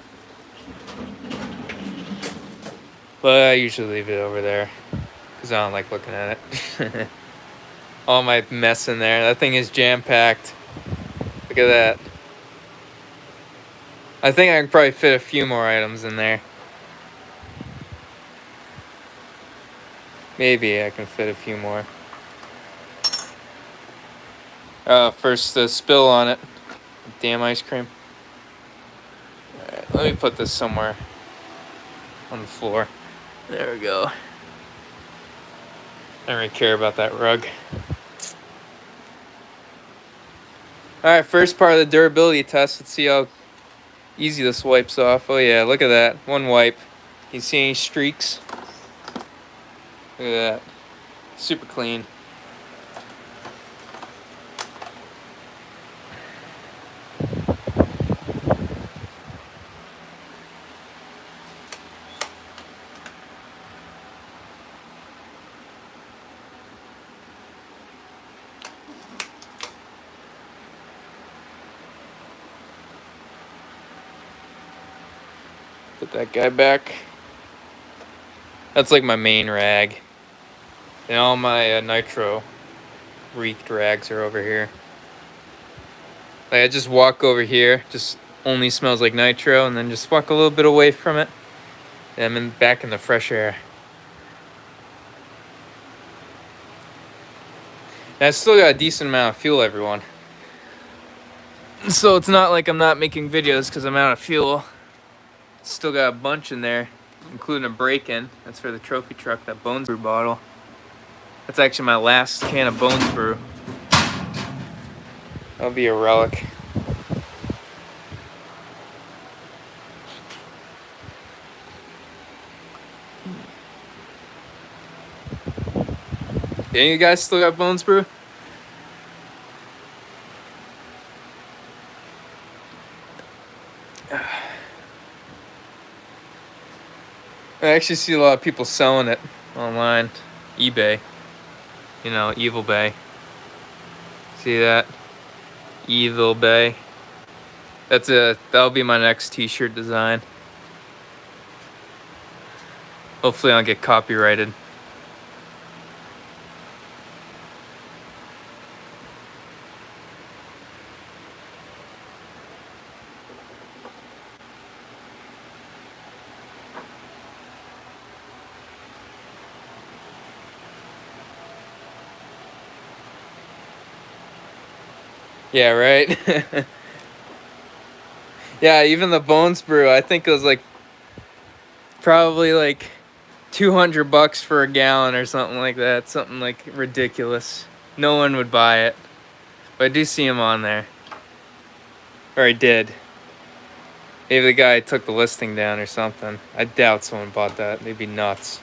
But I usually leave it over there because I don't like looking at it. All my mess in there. That thing is jam-packed. Look at that. I think I can probably fit a few more items in there. Maybe I can fit a few more. First the spill on it. Damn ice cream. Alright, let me put this somewhere on the floor. There we go. I don't really care about that rug. Alright, first part of the durability test. Let's see how easy this wipes off. Oh yeah, look at that. One wipe. You see any streaks? Look at that. Super clean. Put that guy back. That's like my main rag. And all my nitro wreaked rags are over here. Like I just walk over here, just only smells like nitro, and then just walk a little bit away from it. And I'm back in the fresh air. And I still got a decent amount of fuel, everyone. So it's not like I'm not making videos because I'm out of fuel. Still got a bunch in there, including a break-in. That's for the trophy truck, that Bones Brew bottle. That's actually my last can of Bones Brew. That'll be a relic. Yeah, you guys still got Bones Brew? I actually see a lot of people selling it online. eBay. You know, Evil Bay. See that? Evil Bay. That'll be my next t-shirt design. Hopefully I'll get copyrighted. Yeah, right? Yeah, even the Bones Brew, I think it was like probably like $200 for a gallon or something like that. Something like ridiculous. No one would buy it. But I do see him on there. Or I did. Maybe the guy took the listing down or something. I doubt someone bought that. They'd be nuts.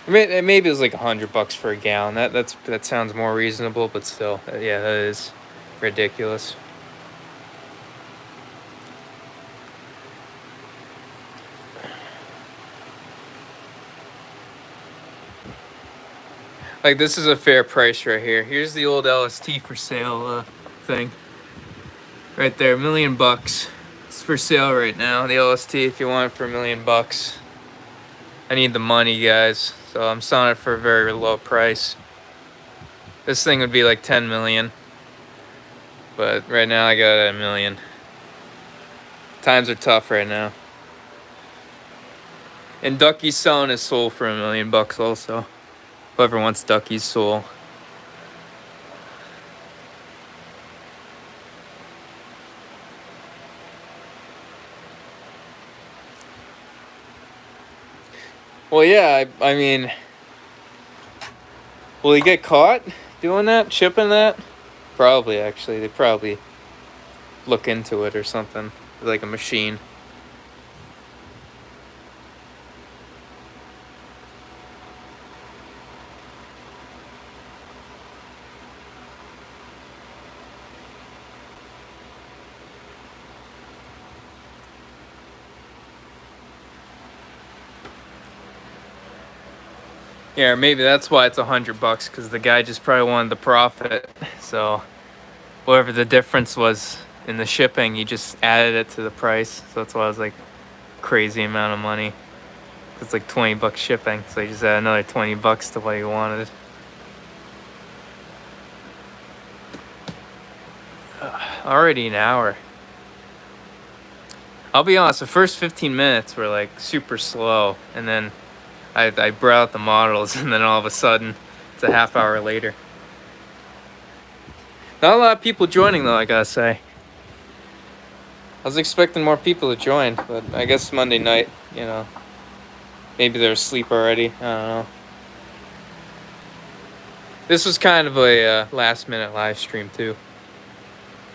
Maybe it was like $100 for a gallon. That sounds more reasonable, but still, yeah, that is ridiculous. Like, this is a fair price right here. Here's the old LST for sale thing. Right there, $1 million. It's for sale right now. The LST, if you want it for $1 million. I need the money, guys. So I'm selling it for a very low price. This thing would be like 10 million. But right now I got it at $1 million. Times are tough right now. And Ducky's selling his soul for $1 million also. Whoever wants Ducky's soul. Well, yeah, I mean, will he get caught doing that, shipping that? Probably, actually. They probably look into it or something, like a machine. Yeah, or maybe that's why it's $100, because the guy just probably wanted the profit. So whatever the difference was in the shipping, he just added it to the price. So that's why it was like crazy amount of money. It's like $20 shipping, so he just added another $20 to what he wanted. Already an hour. I'll be honest, the first 15 minutes were like super slow, and then I brought out the models, and then all of a sudden, it's a half hour later. Not a lot of people joining though, I gotta say. I was expecting more people to join, but I guess Monday night, you know, maybe they're asleep already. I don't know. This was kind of a last minute live stream too.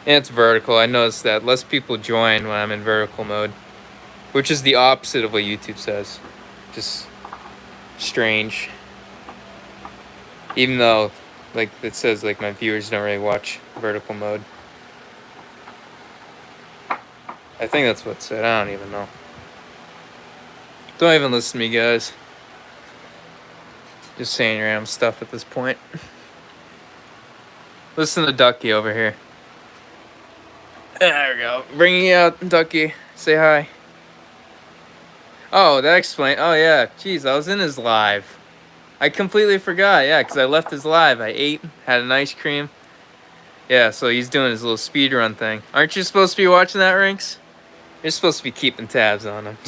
And it's vertical. I noticed that less people join when I'm in vertical mode, which is the opposite of what YouTube says. Just strange. Even though, like, it says like my viewers don't really watch vertical mode. I think that's what it said. I don't even know. Don't even listen to me, guys. Just saying random stuff at this point. Listen to Ducky over here. There we go. Bringing you out, Ducky. Say hi. Oh, that explains. Oh, yeah. Jeez, I was in his live. I completely forgot. Yeah, because I left his live. I ate, had an ice cream. Yeah, so he's doing his little speed run thing. Aren't you supposed to be watching that, Rinks? You're supposed to be keeping tabs on him.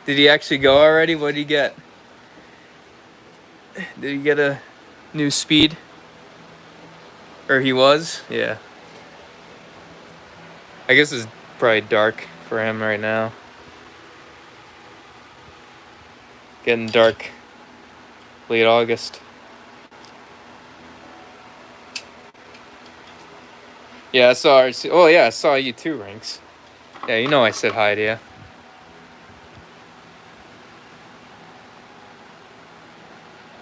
Did he actually go already? What did he get? Did he get a new speed? Or he was? Yeah. I guess it's probably dark for him right now. Getting dark. Late August. Yeah, I saw her. Oh, yeah, I saw you too, Rinks. Yeah, you know I said hi to you.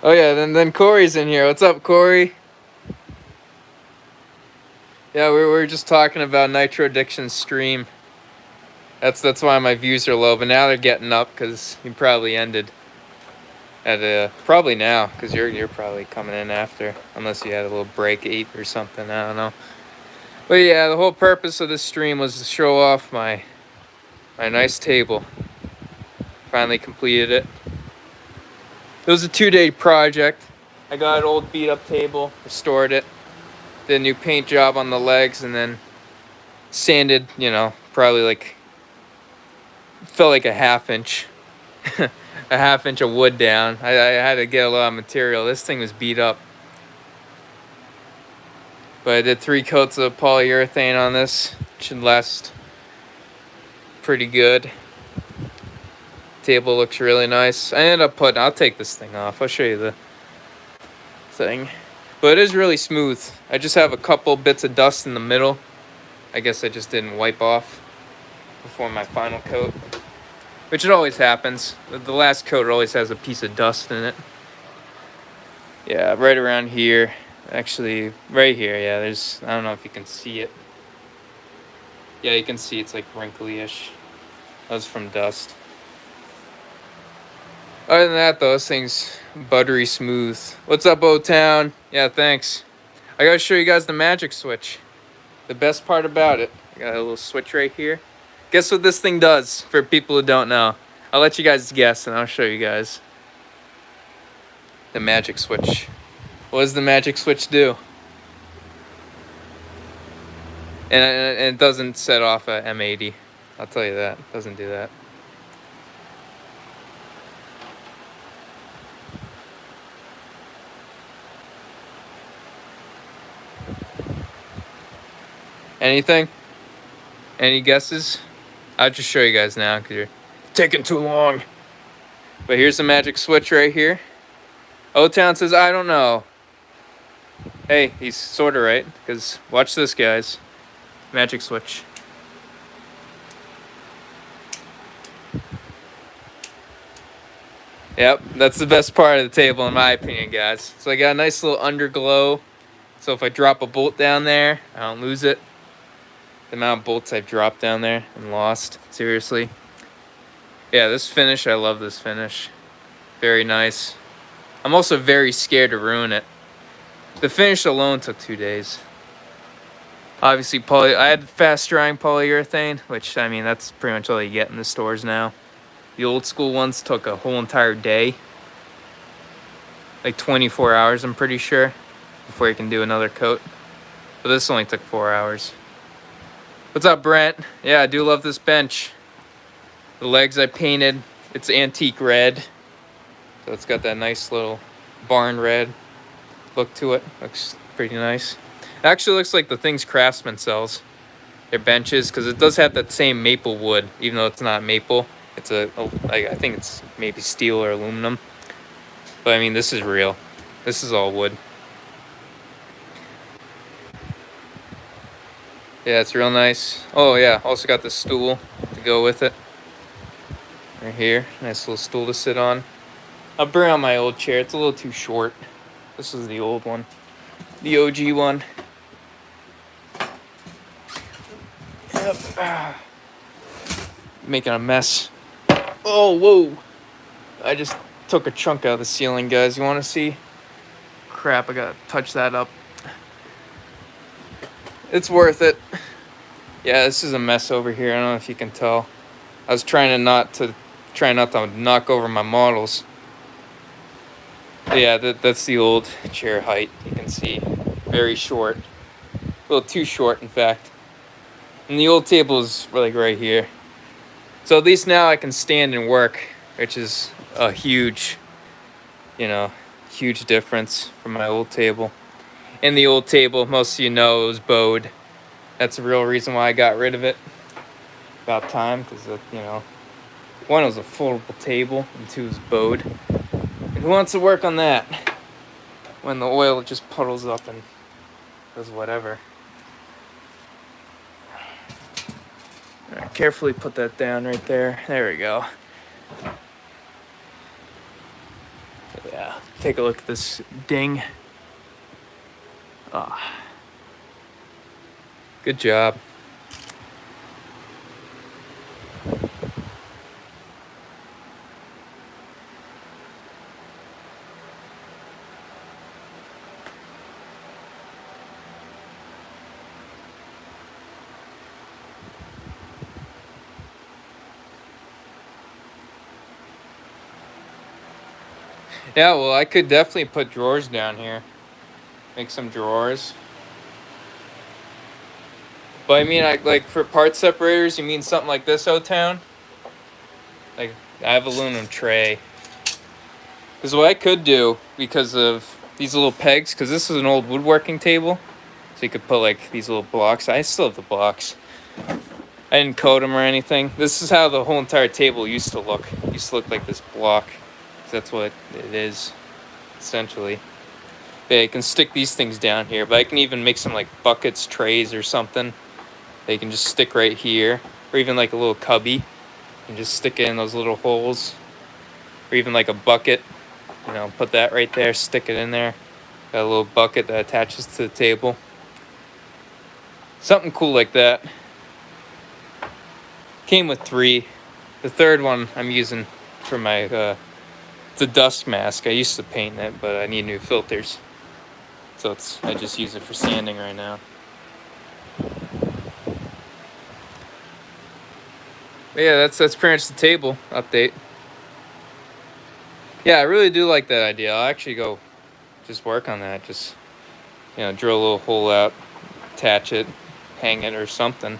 Oh, yeah, then Corey's in here. What's up, Corey? Yeah, we were just talking about Nitro Addiction stream. That's why my views are low, but now they're getting up because he probably ended at probably now, because you're probably coming in after, unless you had a little break 8 or something. I don't know. But yeah, the whole purpose of this stream was to show off my nice table. Finally completed it. It was a 2-day project. I got an old beat up table, restored it, did a new paint job on the legs, and then sanded, you know, probably like, felt like a half inch. A half inch of wood down. I had to get a lot of material. This thing was beat up. But I did 3 coats of polyurethane on this. It should last pretty good. Table looks really nice. I ended up I'll take this thing off. I'll show you the thing. But it is really smooth. I just have a couple bits of dust in the middle. I guess I just didn't wipe off before my final coat. Which it always happens. The last coat always has a piece of dust in it. Yeah, right around here. Actually, right here, yeah, I don't know if you can see it. Yeah, you can see it's like wrinkly-ish. That was from dust. Other than that, though, this thing's buttery smooth. What's up, O-Town? Yeah, thanks. I gotta show you guys the magic switch. The best part about it. I got a little switch right here. Guess what this thing does for people who don't know? I'll let you guys guess and I'll show you guys. The magic switch. What does the magic switch do? And it doesn't set off a M80. I'll tell you that. It doesn't do that. Anything? Any guesses? I'll just show you guys now because you're taking too long. But here's the magic switch right here. O-Town says, I don't know. Hey, he's sort of right, because watch this, guys. Magic switch. Yep, that's the best part of the table in my opinion, guys. So I got a nice little underglow. So if I drop a bolt down there, I don't lose it. The amount of bolts I've dropped down there and lost, seriously. Yeah, this finish, I love this finish. Very nice. I'm also very scared to ruin it. The finish alone took 2 days. Obviously, I had fast drying polyurethane, which, I mean, that's pretty much all you get in the stores now. The old school ones took a whole entire day. Like 24 hours, I'm pretty sure, before you can do another coat. But this only took 4 hours. What's up, Brent? Yeah, I do love this bench. The legs I painted, it's antique red. So it's got that nice little barn red look to it. Looks pretty nice. It actually looks like the things Craftsman sells. Their benches, because it does have that same maple wood, even though it's not maple. It's I think it's maybe steel or aluminum. But I mean, this is real. This is all wood. Yeah, it's real nice. Oh yeah, also got the stool to go with it. Right here, nice little stool to sit on. I'll bring out my old chair. It's a little too short. This is the old one. The OG one. Yep. Making a mess. Oh, whoa. I just took a chunk out of the ceiling, guys. You want to see? Crap, I gotta touch that up. It's worth it. Yeah, this is a mess over here. I don't know if you can tell. I was trying not to knock over my models. But yeah, that's the old chair height. You can see, very short. A little too short, in fact. And the old table is like right here. So at least now I can stand and work, which is a huge, huge difference from my old table. And the old table, most of you know, it was bowed. That's the real reason why I got rid of it. About time, because, one, it was a foldable table, and two, it was bowed. And who wants to work on that when the oil just puddles up and does whatever? All right, carefully put that down right there. There we go. Yeah, take a look at this ding. Ah, good job. Yeah, well, I could definitely put drawers down here. Make some drawers. But I mean, like for part separators, you mean something like this, O-Town? Like, I have aluminum tray. Because what I could do, because of these little pegs, because this is an old woodworking table, so you could put like these little blocks. I still have the blocks. I didn't coat them or anything. This is how the whole entire table used to look. It used to look like this block. That's what it is, essentially. But yeah, you can stick these things down here, but I can even make some like buckets, trays, or something. They can just stick right here, or even like a little cubby, and just stick it in those little holes, or even like a bucket. You know, put that right there, stick it in there. Got a little bucket that attaches to the table. Something cool like that. Came with 3. The third one I'm using for my it's a dust mask. I used to paint it, but I need new filters. So I just use it for sanding right now. But yeah, that's pretty much the table update. Yeah, I really do like that idea. I'll actually go just work on that. Just, you know, drill a little hole out, attach it, hang it or something.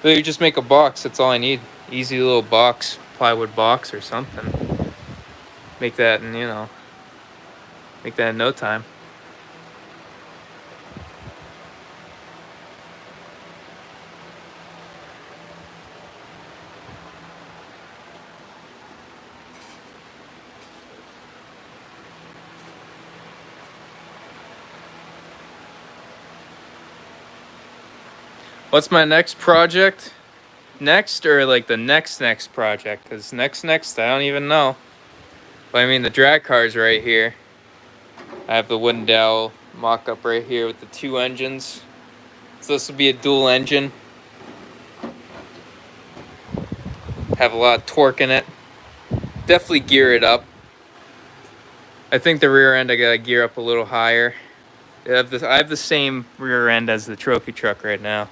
But you just make a box. That's all I need. Easy little box, plywood box or something. Make that in, make that in no time. What's my next project? Next, or like the next project? Because next, I don't even know. But I mean, the drag car's right here. I have the wooden dowel mock-up right here with the 2 engines. So this will be a dual engine. Have a lot of torque in it. Definitely gear it up. I think the rear end I gotta gear up a little higher. I have the same rear end as the trophy truck right now.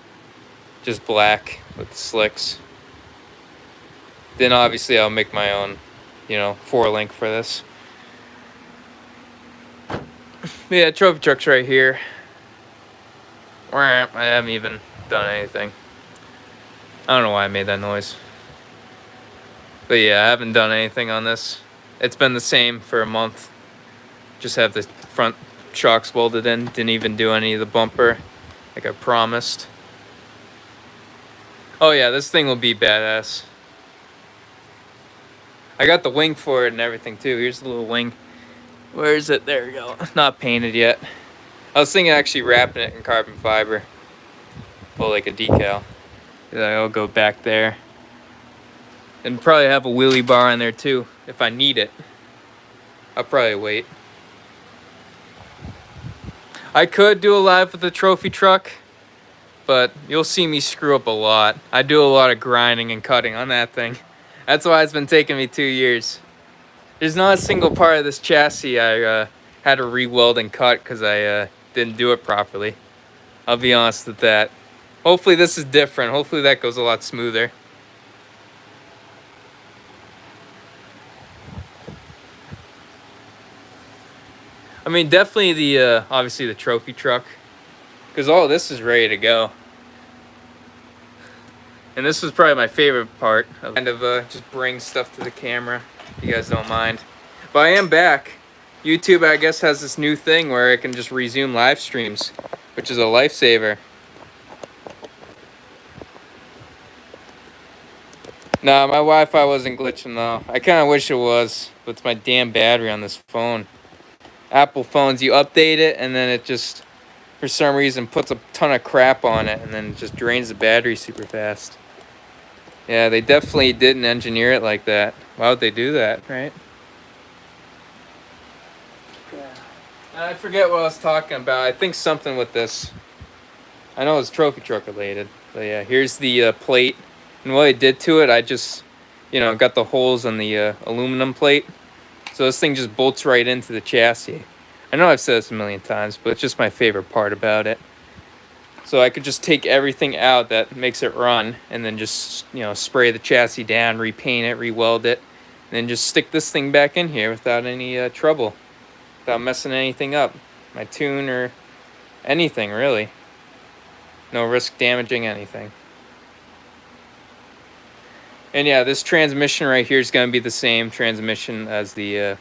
Just black with the slicks. Then obviously I'll make my own, 4-link for this. Yeah, trophy truck's right here. I haven't even done anything. I don't know why I made that noise. But yeah, I haven't done anything on this. It's been the same for a month. Just have the front shocks welded in. Didn't even do any of the bumper like I promised. Oh yeah, this thing will be badass. I got the wing for it and everything too. Here's the little wing. Where is it? There we go. Not painted yet. I was thinking actually wrapping it in carbon fiber. Pull like a decal. I'll go back there. And probably have a wheelie bar in there too, if I need it. I'll probably wait. I could do a live with the trophy truck, but you'll see me screw up a lot. I do a lot of grinding and cutting on that thing. That's why it's been taking me 2 years. There's not a single part of this chassis I had to re-weld and cut because I didn't do it properly. I'll be honest with that. Hopefully this is different. Hopefully that goes a lot smoother. I mean, definitely the obviously the trophy truck, because all of this is ready to go. And this was probably my favorite part of kind of just bring stuff to the camera, if you guys don't mind. But I am back. YouTube, I guess, has this new thing where I can just resume live streams, which is a lifesaver. Nah, my Wi-Fi wasn't glitching though. I kind of wish it was, but it's my damn battery on this phone. Apple phones, you update it and then it just, for some reason, puts a ton of crap on it and then it just drains the battery super fast. Yeah, they definitely didn't engineer it like that. Why would they do that, right? Yeah. I forget what I was talking about. I think something with this. I know it's trophy truck related. But yeah, here's the plate. And what I did to it, I just, got the holes on the aluminum plate. So this thing just bolts right into the chassis. I know I've said this a million times, but it's just my favorite part about it. So I could just take everything out that makes it run and then just, spray the chassis down, repaint it, re-weld it, and then just stick this thing back in here without any trouble, without messing anything up. My tune or anything, really. No risk damaging anything. And yeah, this transmission right here is going to be the same transmission as the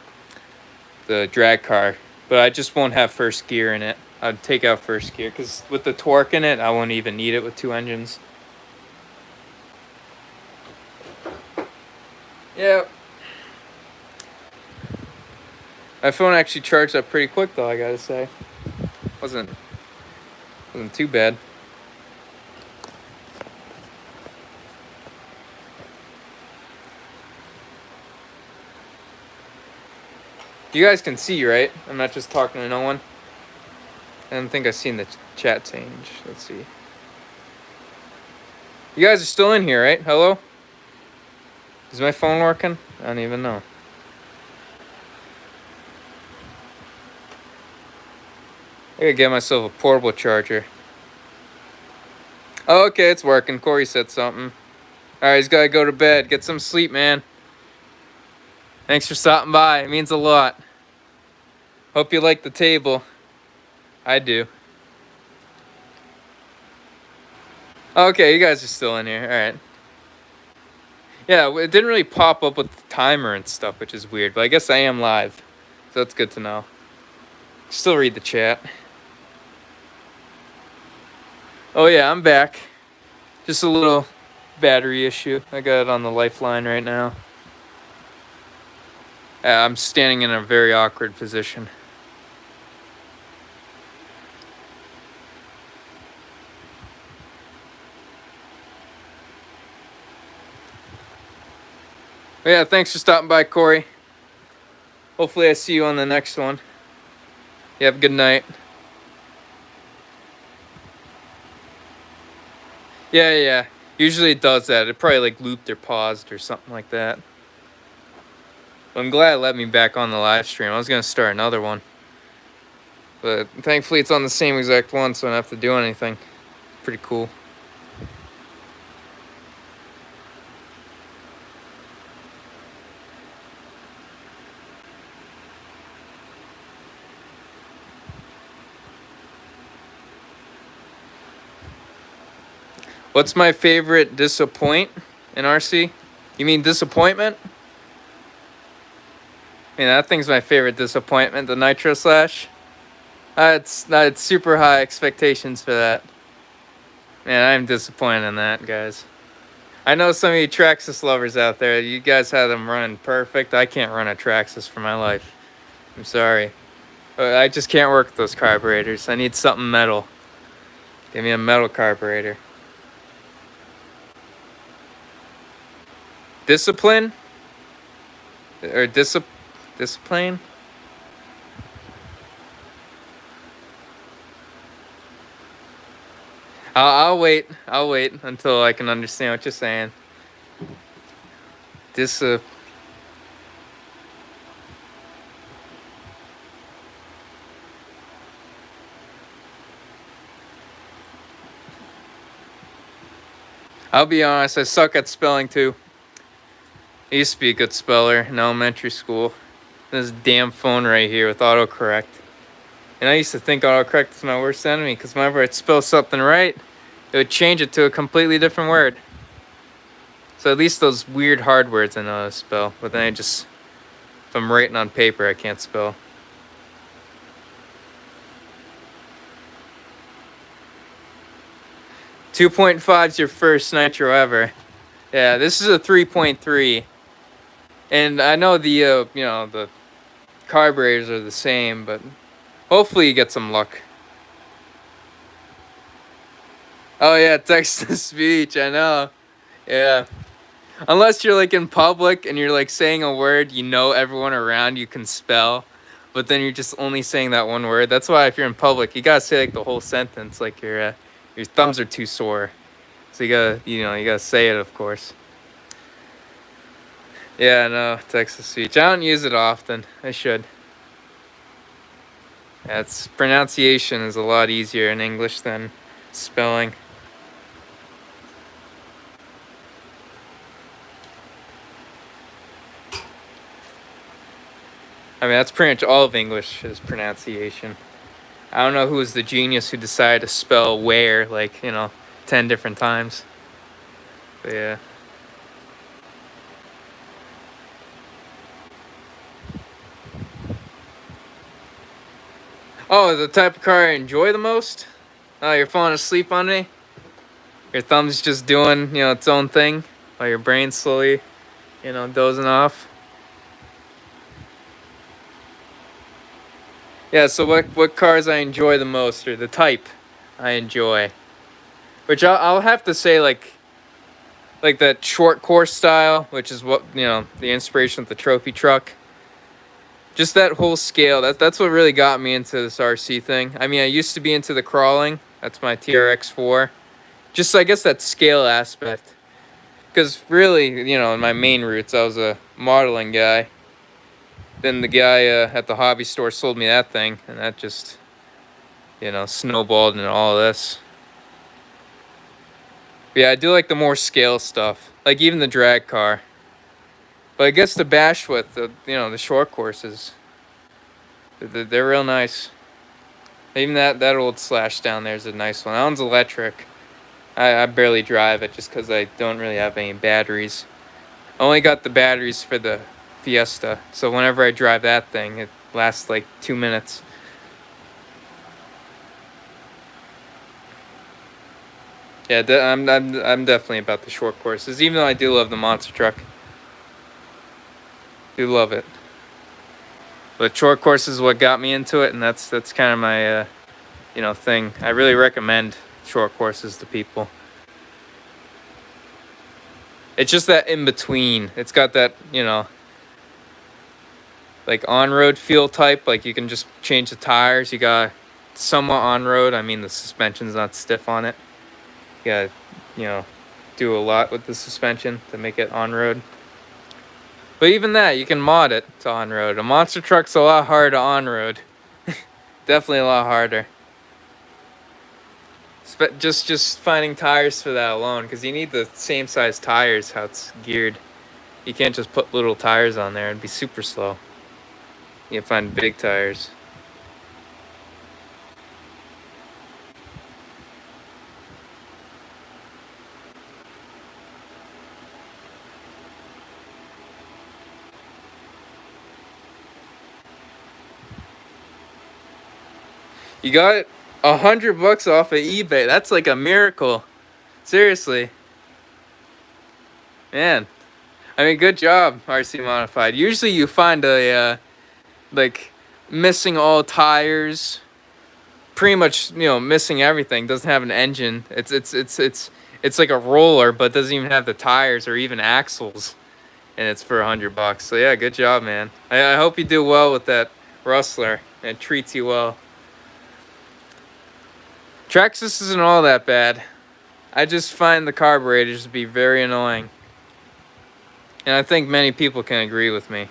drag car, but I just won't have first gear in it. I'd take out first gear because with the torque in it, I won't even need it with 2 engines. Yeah. My phone actually charged up pretty quick though, I gotta say. Wasn't too bad. You guys can see, right? I'm not just talking to no one. I don't think I've seen the chat change. Let's see. You guys are still in here, right? Hello? Is my phone working? I don't even know. I gotta get myself a portable charger. Oh, okay, it's working. Corey said something. Alright, he's gotta go to bed. Get some sleep, man. Thanks for stopping by. It means a lot. Hope you like the table. I do. Okay, you guys are still in here. Alright. Yeah, it didn't really pop up with the timer and stuff, which is weird. But I guess I am live. So that's good to know. Still read the chat. Oh yeah, I'm back. Just a little battery issue. I got it on the lifeline right now. I'm standing in a very awkward position. But yeah, thanks for stopping by, Corey. Hopefully I see you on the next one. You have a good night. Yeah. Usually it does that. It probably like looped or paused or something like that. But I'm glad it let me back on the live stream. I was gonna start another one. But thankfully it's on the same exact one, so I don't have to do anything. Pretty cool. What's my favorite disappoint in RC? You mean disappointment? I mean, that thing's my favorite disappointment, the Nitro Slash. It's super high expectations for that. Man, I'm disappointed in that, guys. I know some of you Traxxas lovers out there, you guys have them running perfect. I can't run a Traxxas for my life. I'm sorry. I just can't work with those carburetors. I need something metal. Give me a metal carburetor. Discipline? Or discipline? I'll wait. I'll wait until I can understand what you're saying. I'll be honest, I suck at spelling too. I used to be a good speller in elementary school. This damn phone right here with autocorrect. And I used to think autocorrect was my worst enemy because whenever I'd spell something right, it would change it to a completely different word. So at least those weird hard words I know how to spell. But then if I'm writing on paper, I can't spell. .5 is your first Nitro ever. Yeah, this is a 3.3. And I know the carburetors are the same, but hopefully you get some luck. Oh yeah, text-to-speech, I know. Yeah. Unless you're like in public and you're like saying a word you know everyone around you can spell, but then you're just only saying that one word. That's why if you're in public, you gotta say like the whole sentence, like your thumbs are too sore. So you gotta say it, of course. Yeah, no, text-to-speech. I don't use it often. I should. Yeah, pronunciation is a lot easier in English than spelling. I mean, that's pretty much all of English is pronunciation. I don't know who was the genius who decided to spell where, 10 different times. But yeah. Oh, the type of car I enjoy the most? Oh, you're falling asleep on me? Your thumb's just doing, its own thing while your brain's slowly, you know, dozing off. Yeah, so what cars I enjoy the most, or the type I enjoy, which I'll have to say, like that short course style, which is what, you know, the inspiration with the trophy truck. Just that whole scale. That's what really got me into this RC thing. I mean, I used to be into the crawling. That's my TRX4. Just, I guess, that scale aspect. Because really, you know, in my main roots, I was a modeling guy. Then the guy at the hobby store sold me that thing, and that just, you know, snowballed into all this. But yeah, I do like the more scale stuff, like even the drag car. But I guess the bash with the, you know, the short courses, they're real nice. Even that old Slash down there is a nice one. That one's electric. I barely drive it just because I don't really have any batteries. I only got the batteries for the Fiesta, so whenever I drive that thing, it lasts like 2 minutes. Yeah, I'm definitely about the short courses, even though I do love the monster truck. Do love it. But short courses is what got me into it, and that's kind of my you know, thing. I really recommend short courses to people. It's just that in between. It's got that, you know, like on-road feel type. Like you can just change the tires. You got somewhat on-road. I mean, the suspension's not stiff on it. You gotta, you know, do a lot with the suspension to make it on-road. But even that, you can mod it to on-road. A monster truck's a lot harder on-road. Definitely a lot harder. Just finding tires for that alone, because you need the same size tires how it's geared. You can't just put little tires on there. It'd be super slow. You can find big tires. You got $100 off of eBay. That's like a miracle. Seriously. Man. I mean, good job, RC Modified. Usually you find a, like, missing all tires. Pretty much, you know, missing everything. Doesn't have an engine. It's like a roller, but doesn't even have the tires or even axles. And it's for $100. So yeah, good job, man. I hope you do well with that Rustler and it treats you well. Traxxas isn't all that bad. I just find the carburetors to be very annoying. And I think many people can agree with me.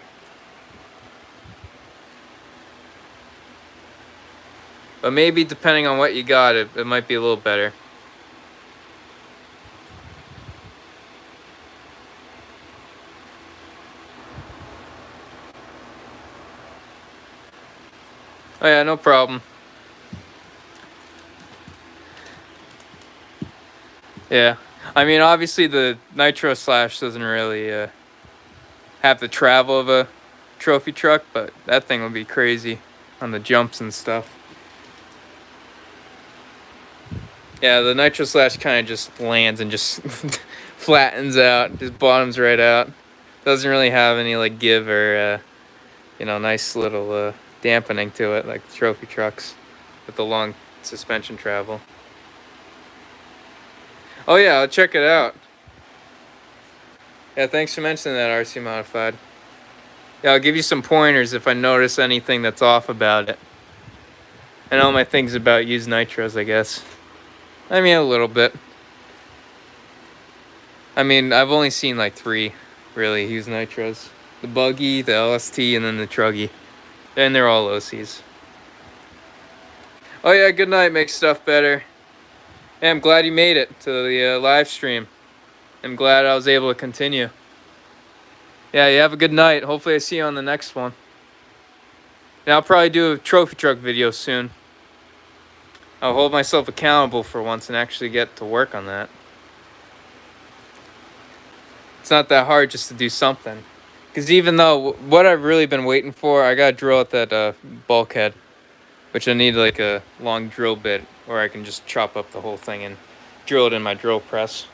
But maybe depending on what you got, it might be a little better. Oh yeah, no problem. Yeah. I mean, obviously the Nitro Slash doesn't really have the travel of a trophy truck, but that thing would be crazy on the jumps and stuff. Yeah, the Nitro Slash kind of just lands and just flattens out, just bottoms right out. Doesn't really have any like give or you know, nice little dampening to it like the trophy trucks with the long suspension travel. Oh yeah, I'll check it out. Yeah, thanks for mentioning that, RC Modified. Yeah, I'll give you some pointers if I notice anything that's off about it. And all my things about used nitros, I guess. I mean, a little bit. I mean, I've only seen like 3 really used nitros. The Buggy, the LST, and then the Truggy. And they're all OCs. Oh yeah, good night makes stuff better. Yeah, I'm glad you made it to the live stream. I'm glad I was able to continue. Yeah, you have a good night. Hopefully I see you on the next one. And I'll probably do a trophy truck video soon. I'll hold myself accountable for once and actually get to work on that. It's not that hard just to do something. Because even though what I've really been waiting for, I gotta drill at that bulkhead. Which I need like a long drill bit, or I can just chop up the whole thing and drill it in my drill press.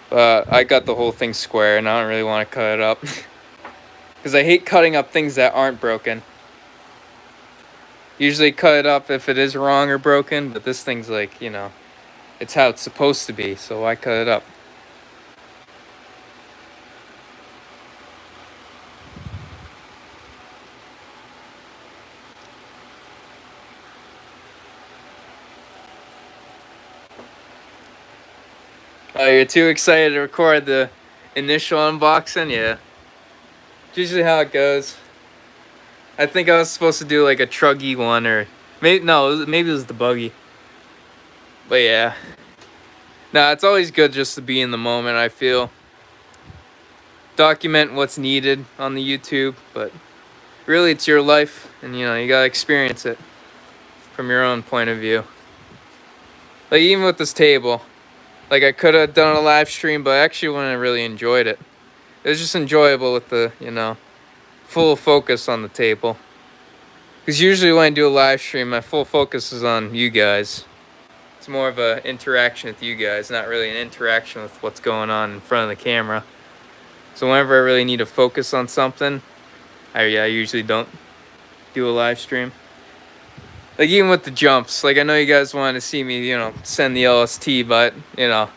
But I got the whole thing square and I don't really want to cut it up. Because I hate cutting up things that aren't broken. Usually cut it up if it is wrong or broken, but this thing's like, you know, it's how it's supposed to be, so why cut it up? Oh, you're too excited to record the initial unboxing? Yeah. It's usually how it goes. I think I was supposed to do like a truggy one, or maybe no, maybe it was the buggy. But yeah. Nah, it's always good just to be in the moment, I feel. Document what's needed on the YouTube, but really it's your life and you know, you gotta experience it from your own point of view. Like even with this table, like I could have done a live stream, but I actually wouldn't have really enjoyed it. It was just enjoyable with the, you know, full focus on the table. Because usually when I do a live stream, my full focus is on you guys. It's more of an interaction with you guys, not really an interaction with what's going on in front of the camera. So whenever I really need to focus on something, I usually don't do a live stream. Like even with the jumps, like I know you guys wanted to see me, you know, send the LST, but you know,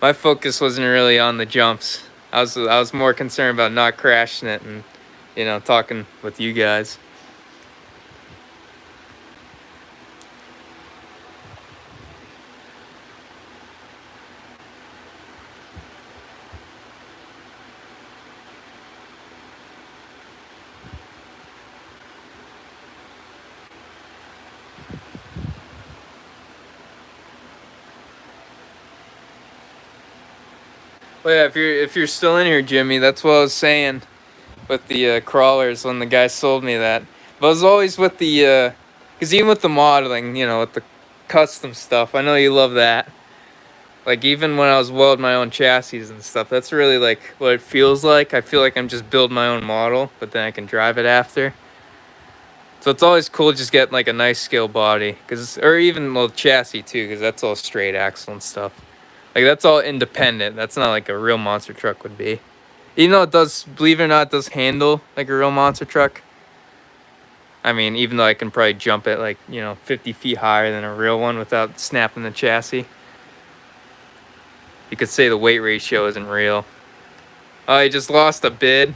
my focus wasn't really on the jumps. I was more concerned about not crashing it and, you know, talking with you guys. Well, yeah, if you're still in here, Jimmy, that's what I was saying with the crawlers when the guy sold me that. But I was always with the, because even with the modeling, you know, with the custom stuff, I know you love that. Like even when I was welding my own chassis and stuff, that's really like what it feels like. I feel like I'm just building my own model, but then I can drive it after. So it's always cool to just get like a nice scale body, or even well chassis too, because that's all straight axle and stuff. Like that's all independent. That's not like a real monster truck would be. Even though it does, believe it or not, it does handle like a real monster truck. I mean, even though I can probably jump it like, you know, 50 feet higher than a real one without snapping the chassis. You could say the weight ratio isn't real. Oh, I just lost a bid.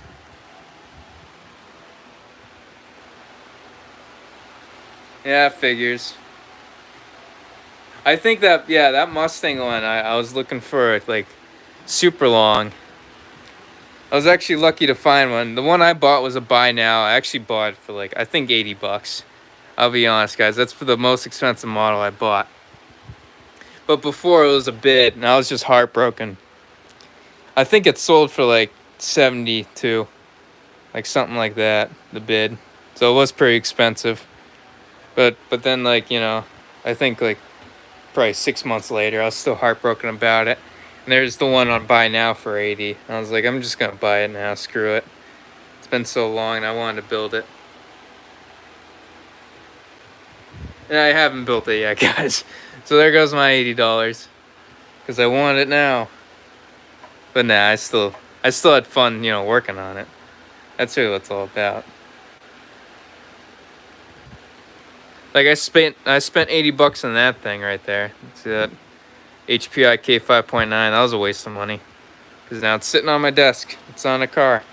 Yeah, figures. I think that, yeah, that Mustang one, I was looking for it like super long. I was actually lucky to find one. The one I bought was a buy now. I actually bought it for like, I think 80 bucks. I'll be honest, guys. That's for the most expensive model I bought. But before it was a bid, and I was just heartbroken. I think it sold for like 72, like something like that, the bid. So it was pretty expensive. But then like, you know, I think like probably 6 months later, I was still heartbroken about it. And there's the one on buy now for 80. I was like, I'm just gonna buy it now, screw it. It's been so long and I wanted to build it. And I haven't built it yet, guys. So there goes my $80. Because I want it now. But nah, I still had fun, you know, working on it. That's really what it's all about. Like I spent 80 bucks on that thing right there. See that? HPI K5.9. That was a waste of money. Because now it's sitting on my desk. It's on a car.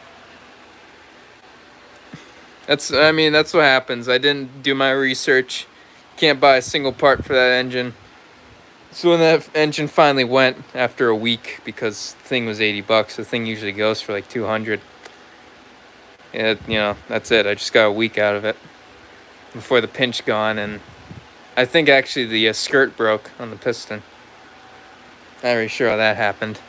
I mean, that's what happens. I didn't do my research. Can't buy a single part for that engine. So when that engine finally went after a week, because the thing was 80 bucks, the thing usually goes for like 200. And, you know, that's it. I just got a week out of it before the pinch gone, and I think actually the skirt broke on the piston. Not really sure how that happened.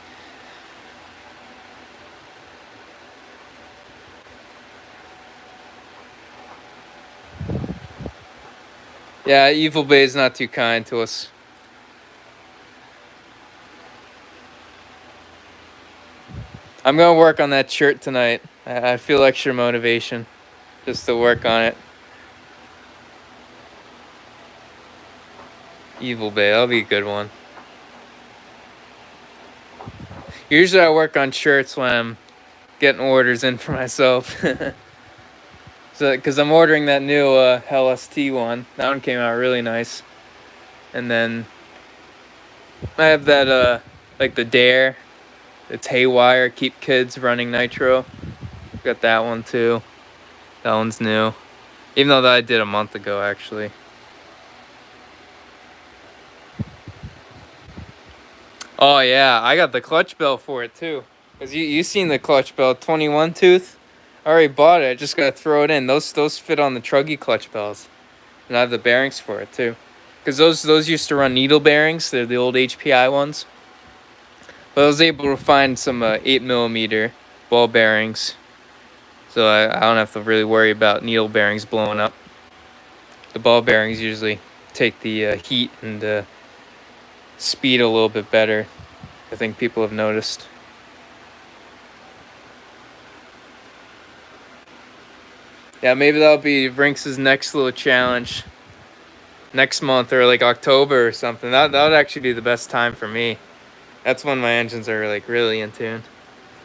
Yeah, Evil Bay is not too kind to us. I'm gonna work on that shirt tonight. I feel extra motivation just to work on it. Evil Bay, that'll be a good one. Usually I work on shirts when I'm getting orders in for myself. So, because I'm ordering that new LST one. That one came out really nice. And then I have that, like the Dare. It's Haywire, Keep Kids Running Nitro. Got that one too. That one's new. Even though that I did a month ago, actually. Oh yeah, I got the clutch bell for it too. Cause you seen the clutch bell, 21 tooth. I already bought it. I just gotta throw it in. Those fit on the Truggy clutch bells, and I have the bearings for it too. Cause those used to run needle bearings. They're the old HPI ones. But I was able to find some 8mm ball bearings, so I don't have to really worry about needle bearings blowing up. The ball bearings usually take the heat and speed a little bit better. I think people have noticed. Yeah, maybe that'll be Rinx's next little challenge next month or like October or something. That would actually be the best time for me. That's when my engines are like really in tune.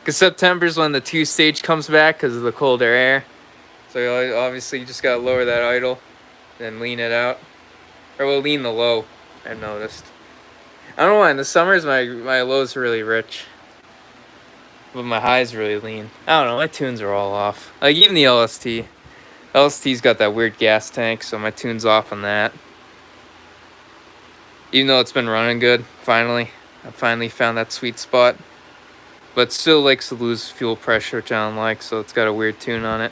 Cause September's when the 2-stage comes back because of the colder air. So obviously you just gotta lower that idle, then lean it out, or we'll lean the low. I've noticed. I don't know why in the summers my low's really rich, but my high's really lean. I don't know. My tunes are all off. Like even the LST. LST's got that weird gas tank, so my tune's off on that. Even though it's been running good, I finally found that sweet spot. But it still likes to lose fuel pressure, which I don't like, so it's got a weird tune on it.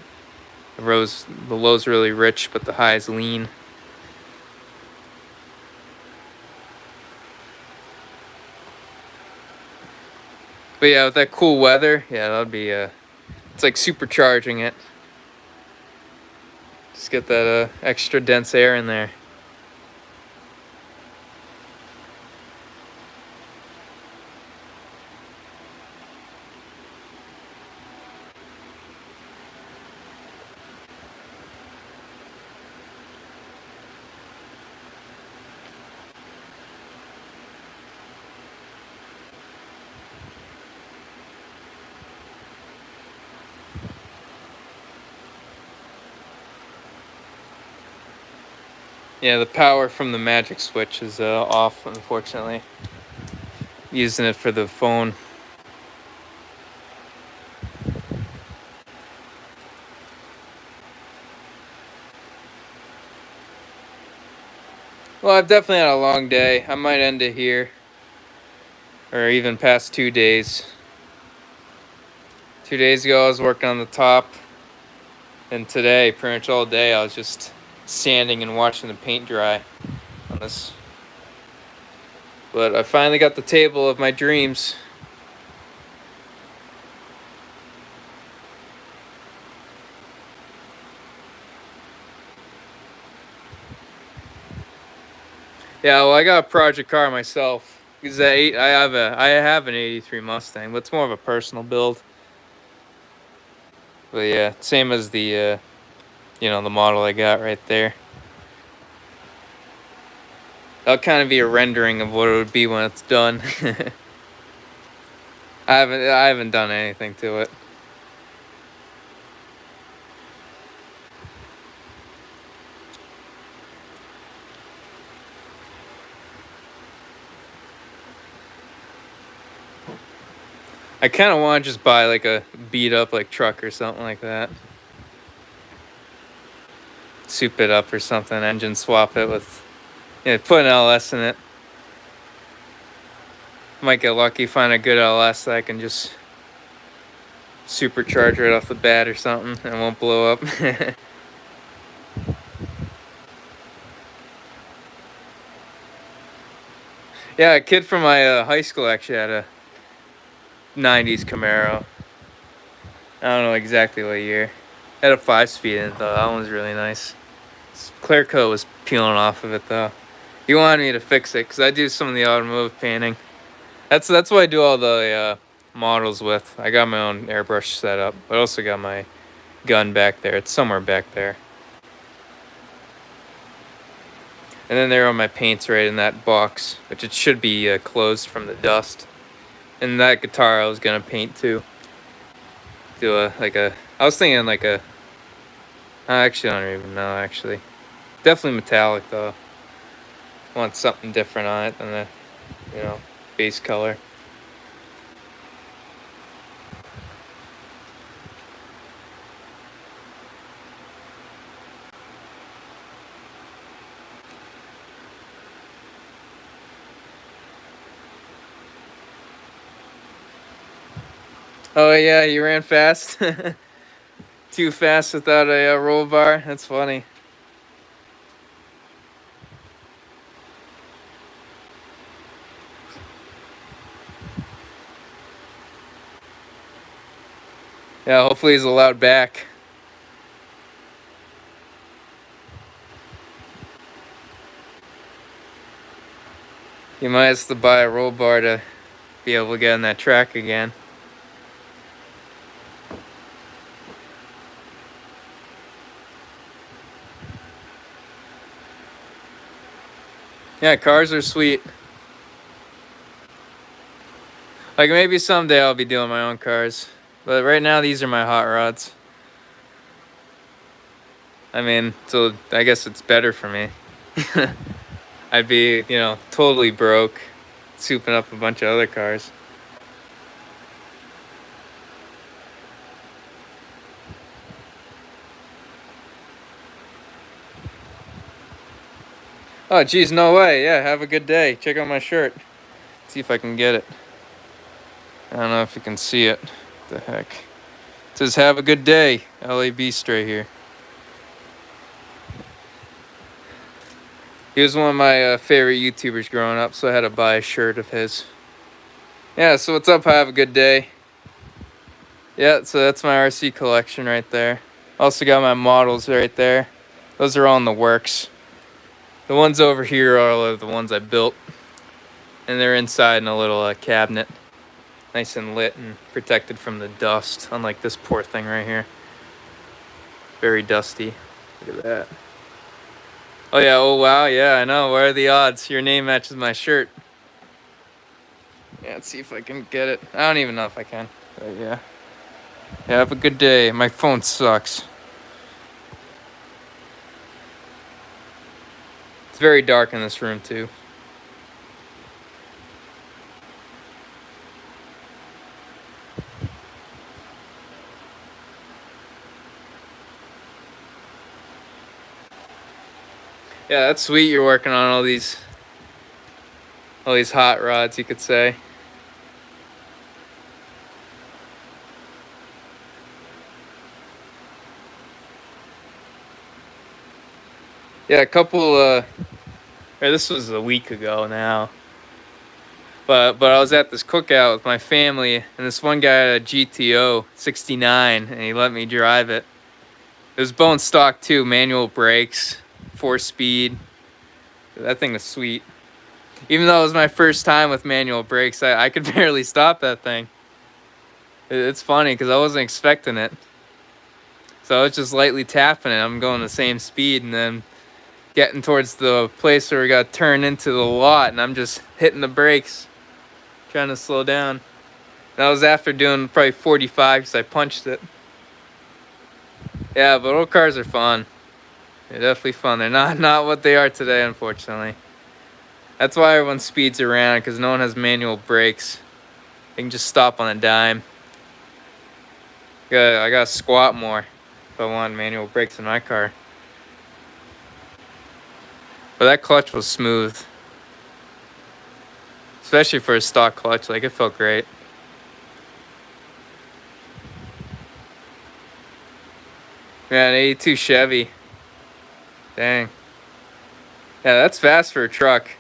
The low's really rich, but the high's lean. But yeah, with that cool weather, yeah, that'd be it's like supercharging it. Just get that extra dense air in there. Yeah, the power from the magic switch is off, unfortunately. Using it for the phone. Well, I've definitely had a long day. I might end it here. Or even past 2 days. 2 days ago I was working on the top. And today, pretty much all day, I was just sanding and watching the paint dry on this. But I finally got the table of my dreams. Yeah, well, I got a project car myself. Because I have an '83 Mustang, but it's more of a personal build. But yeah, same as the the model I got right there. That'll kind of be a rendering of what it would be when it's done. I haven't done anything to it. I kind of want to just buy like a beat up like truck or something like that. Soup it up or something, engine swap it with, put an LS in it. Might get lucky, find a good LS that I can just supercharge right off the bat or something and it won't blow up. Yeah, a kid from my high school actually had a '90s Camaro. I don't know exactly what year. Had a 5-speed in it though. That one was really nice. Clear coat was peeling off of it though. He wanted me to fix it because I do some of the automotive painting. That's what I do all the models with. I got my own airbrush setup, but I also got my gun back there. It's somewhere back there. And then there are my paints right in that box, which it should be closed from the dust. And that guitar I was gonna paint too. Do I was thinking like I don't even know actually. Definitely metallic though. Want something different on it than the, you know, base color. Oh yeah, you ran fast. Too fast without a roll bar. That's funny. Yeah, hopefully he's allowed back. He might have to buy a roll bar to be able to get on that track again. Yeah, cars are sweet. Like maybe someday I'll be doing my own cars. But right now these are my hot rods. I mean, so I guess it's better for me. I'd be, totally broke, souping up a bunch of other cars. Oh, geez, no way. Yeah, have a good day. Check out my shirt. See if I can get it. I don't know if you can see it. What the heck? It says, have a good day. LA Beast right here. He was one of my favorite YouTubers growing up, so I had to buy a shirt of his. Yeah, so what's up? Have a good day. Yeah, so that's my RC collection right there. Also got my models right there. Those are all in the works. The ones over here are all of the ones I built. And they're inside in a little cabinet. Nice and lit and protected from the dust, unlike this poor thing right here. Very dusty. Look at that. Oh yeah, oh wow, yeah, I know. What are the odds? Your name matches my shirt. Yeah, let's see if I can get it. I don't even know if I can. But yeah. Yeah, have a good day. My phone sucks. It's very dark in this room too. Yeah, that's sweet. You're working on all these hot rods, you could say. Yeah, a couple. Or this was a week ago now. But I was at this cookout with my family, and this one guy had a GTO 69, and he let me drive it. It was bone stock too, manual brakes, 4-speed. That thing was sweet. Even though it was my first time with manual brakes, I could barely stop that thing. It's funny because I wasn't expecting it. So I was just lightly tapping it. I'm going the same speed, and then getting towards the place where we got turned into the lot, and I'm just hitting the brakes, trying to slow down. That was after doing probably 45 because I punched it. Yeah, but old cars are fun. They're definitely fun. They're not what they are today, unfortunately. That's why everyone speeds around, because no one has manual brakes. They can just stop on a dime. I gotta squat more if I want manual brakes in my car. But that clutch was smooth. Especially for a stock clutch, like it felt great. Yeah, an 82 Chevy. Dang. Yeah, that's fast for a truck.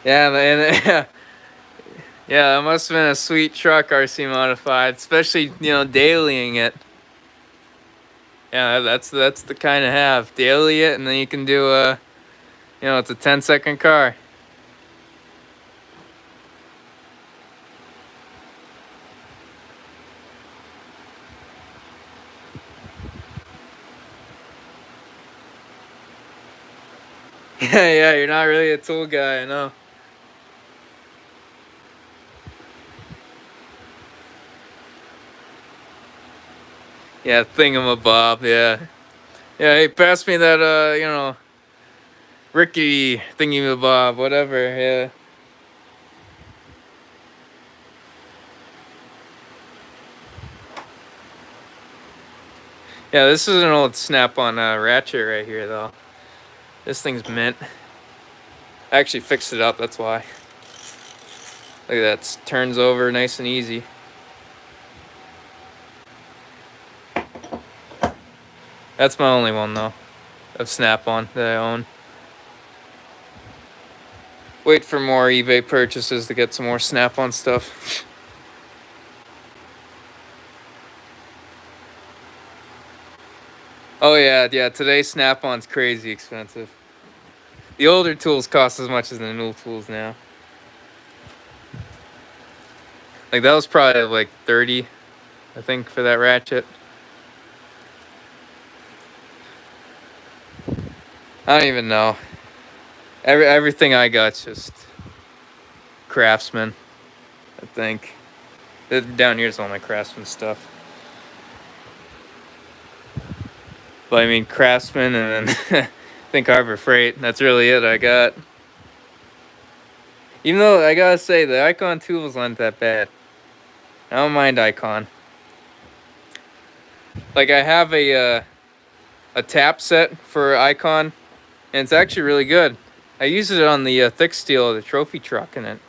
Yeah, man. Yeah, that must have been a sweet truck, RC Modified, especially, dailying it. Yeah, that's the kind of have. Daily it, and then you can do it's a 10-second car. Yeah, you're not really a tool guy, I know. Yeah, thingamabob, yeah. Yeah, hey, pass me that, Ricky thingamabob, whatever, yeah. Yeah, this is an old Snap-on ratchet right here, though. This thing's mint. I actually fixed it up, that's why. Look at that, it turns over nice and easy. That's my only one, though, of Snap-on that I own. Wait for more eBay purchases to get some more Snap-on stuff. Oh yeah, today Snap-on's crazy expensive. The older tools cost as much as the new tools now. Like that was probably like 30, I think, for that ratchet. I don't even know. Everything I got's just Craftsman, I think. Down here's all my Craftsman stuff. But I mean Craftsman and then I think Harbor Freight. That's really it I got. Even though I gotta say the Icon tools aren't that bad. I don't mind Icon. Like I have a tap set for Icon, and it's actually really good. I used it on the thick steel of the trophy truck, and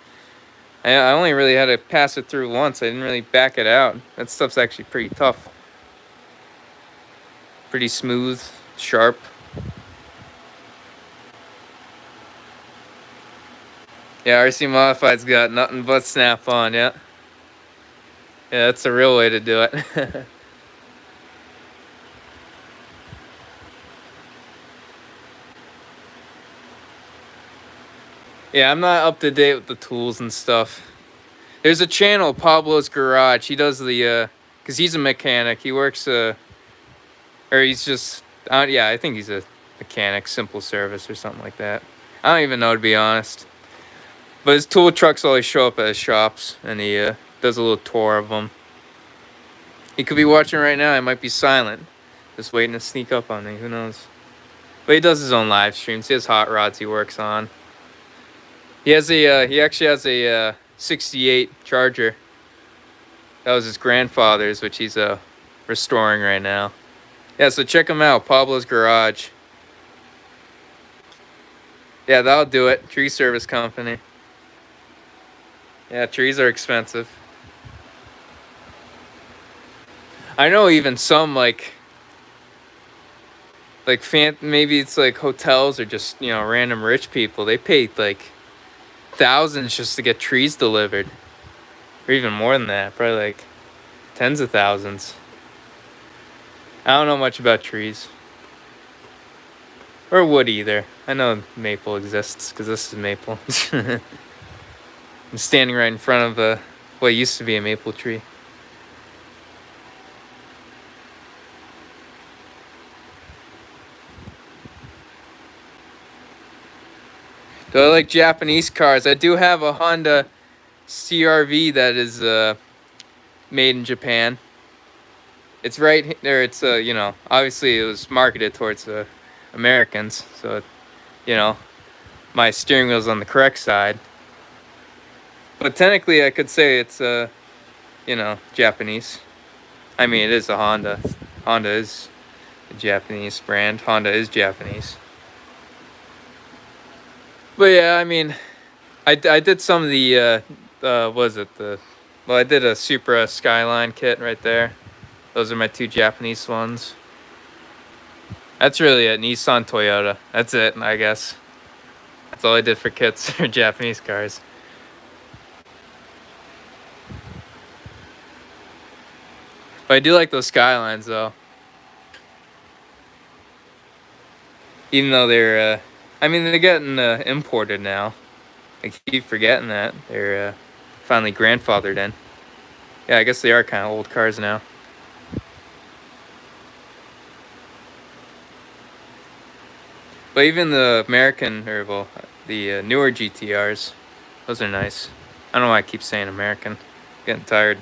I only really had to pass it through once. I didn't really back it out. That stuff's actually pretty tough. Pretty smooth, sharp. Yeah, RC Modified's got nothing but Snap-on, yeah. Yeah, that's the real way to do it. Yeah, I'm not up to date with the tools and stuff. There's a channel, Pablo's Garage. He does the, cause he's a mechanic. He works, or he's just, yeah, I think he's a mechanic, simple service or something like that. I don't even know, to be honest. But his tool trucks always show up at his shops, and he does a little tour of them. He could be watching right now. He might be silent, just waiting to sneak up on me. Who knows? But he does his own live streams. He has hot rods he works on. He actually has a 68 Charger. That was his grandfather's, which he's restoring right now. Yeah, so check him out, Pablo's Garage. Yeah, that'll do it. Tree service company. Yeah, trees are expensive. I know even some like maybe it's like hotels or just, random rich people. They pay like thousands just to get trees delivered. Or even more than that, probably like tens of thousands. I don't know much about trees. Or wood either. I know maple exists because this is maple. I'm standing right in front of what used to be a maple tree. Do I like Japanese cars? I do have a Honda CR-V that is made in Japan. It's right there. It's obviously it was marketed towards Americans, so my steering wheel's on the correct side. But technically, I could say it's Japanese. I mean, it is a Honda. Honda is a Japanese brand. Honda is Japanese. But yeah, I mean, I did some of the I did a Supra Skyline kit right there. Those are my two Japanese ones. That's really it. Nissan, Toyota. That's it, I guess. That's all I did for kits for Japanese cars. But I do like those Skylines, though. Even though they're, they're getting imported now. I keep forgetting that. They're finally grandfathered in. Yeah, I guess they are kind of old cars now. But even the American, or well, the newer GTRs, those are nice. I don't know why I keep saying American. Getting tired.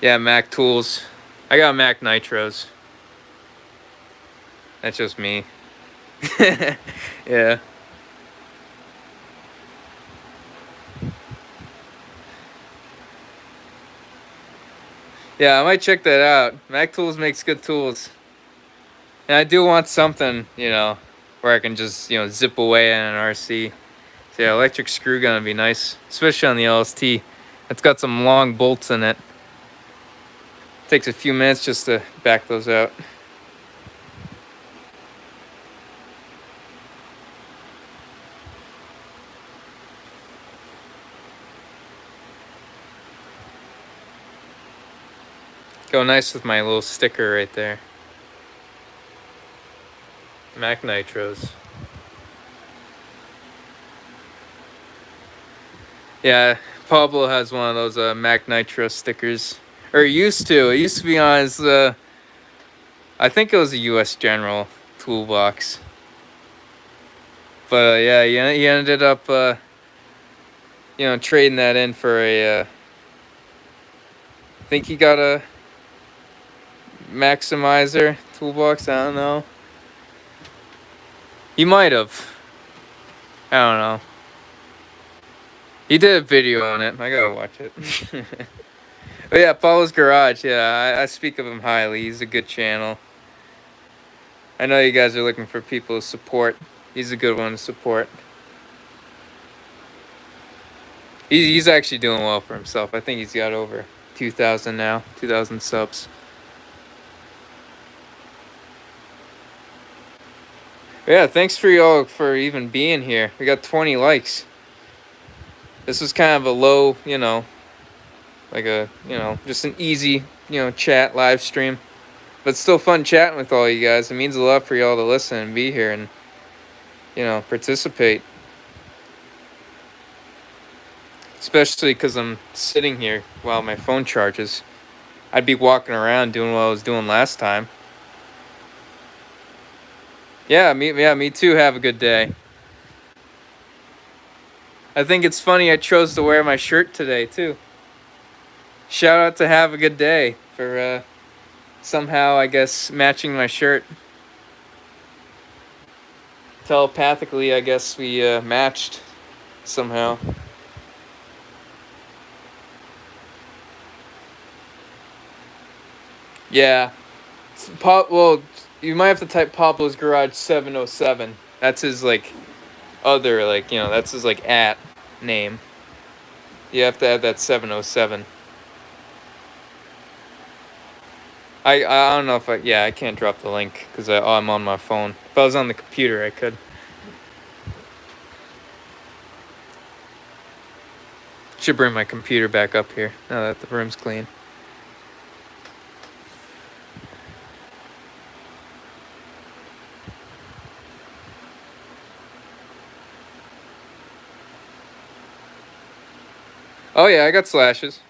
Yeah, Mac tools. I got Mac Nitros. That's just me. Yeah. Yeah, I might check that out. Mac Tools makes good tools. And I do want something, where I can just, zip away in an RC. So yeah, electric screw gun would be nice, especially on the LST. It's got some long bolts in it. Takes a few minutes just to back those out. Go nice with my little sticker right there. Mac Nitros. Yeah, Pablo has one of those Mac Nitro stickers. Or it used to. It used to be on his, I think it was a US General toolbox. But yeah, he ended up, trading that in for a, I think he got a Maximizer toolbox. I don't know. He might have. I don't know. He did a video on it. I gotta watch it. But yeah, Paul's Garage. Yeah, I speak of him highly. He's a good channel. I know you guys are looking for people to support. He's a good one to support. He's actually doing well for himself. I think he's got over 2,000 now, 2,000 subs. Yeah, thanks for y'all for even being here. We got 20 likes. This was kind of a low, like a, just an easy, chat live stream. But still fun chatting with all you guys. It means a lot for y'all to listen and be here and, participate. Especially because I'm sitting here while my phone charges. I'd be walking around doing what I was doing last time. Yeah, me too. Have a good day. I think it's funny I chose to wear my shirt today, too. Shout out to Have a Good Day for somehow, I guess, matching my shirt. Telepathically, I guess we matched somehow. Yeah. Well, you might have to type Pablo's Garage 707. That's his, other, that's his, at name. You have to add that 707. I don't know if I can't drop the link because I'm on my phone. If I was on the computer, I could. Should bring my computer back up here now that the room's clean. Oh yeah, I got slashes.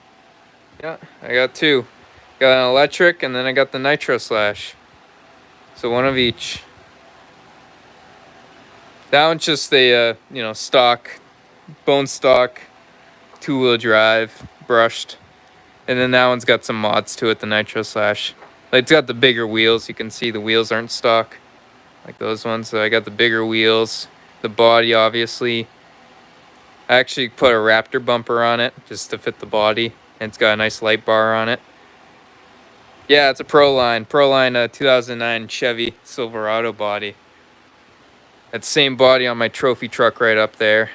Yeah, I got two. Got an electric and then I got the nitro slash. So one of each. That one's just a stock, bone stock, 2-wheel drive, brushed. And then that one's got some mods to it, the nitro slash. It's got the bigger wheels. You can see the wheels aren't stock like those ones. So I got the bigger wheels, the body obviously. I actually put a Raptor bumper on it just to fit the body, and it's got a nice light bar on it. Yeah, it's a Proline 2009 Chevy Silverado body. That same body on my trophy truck right up there.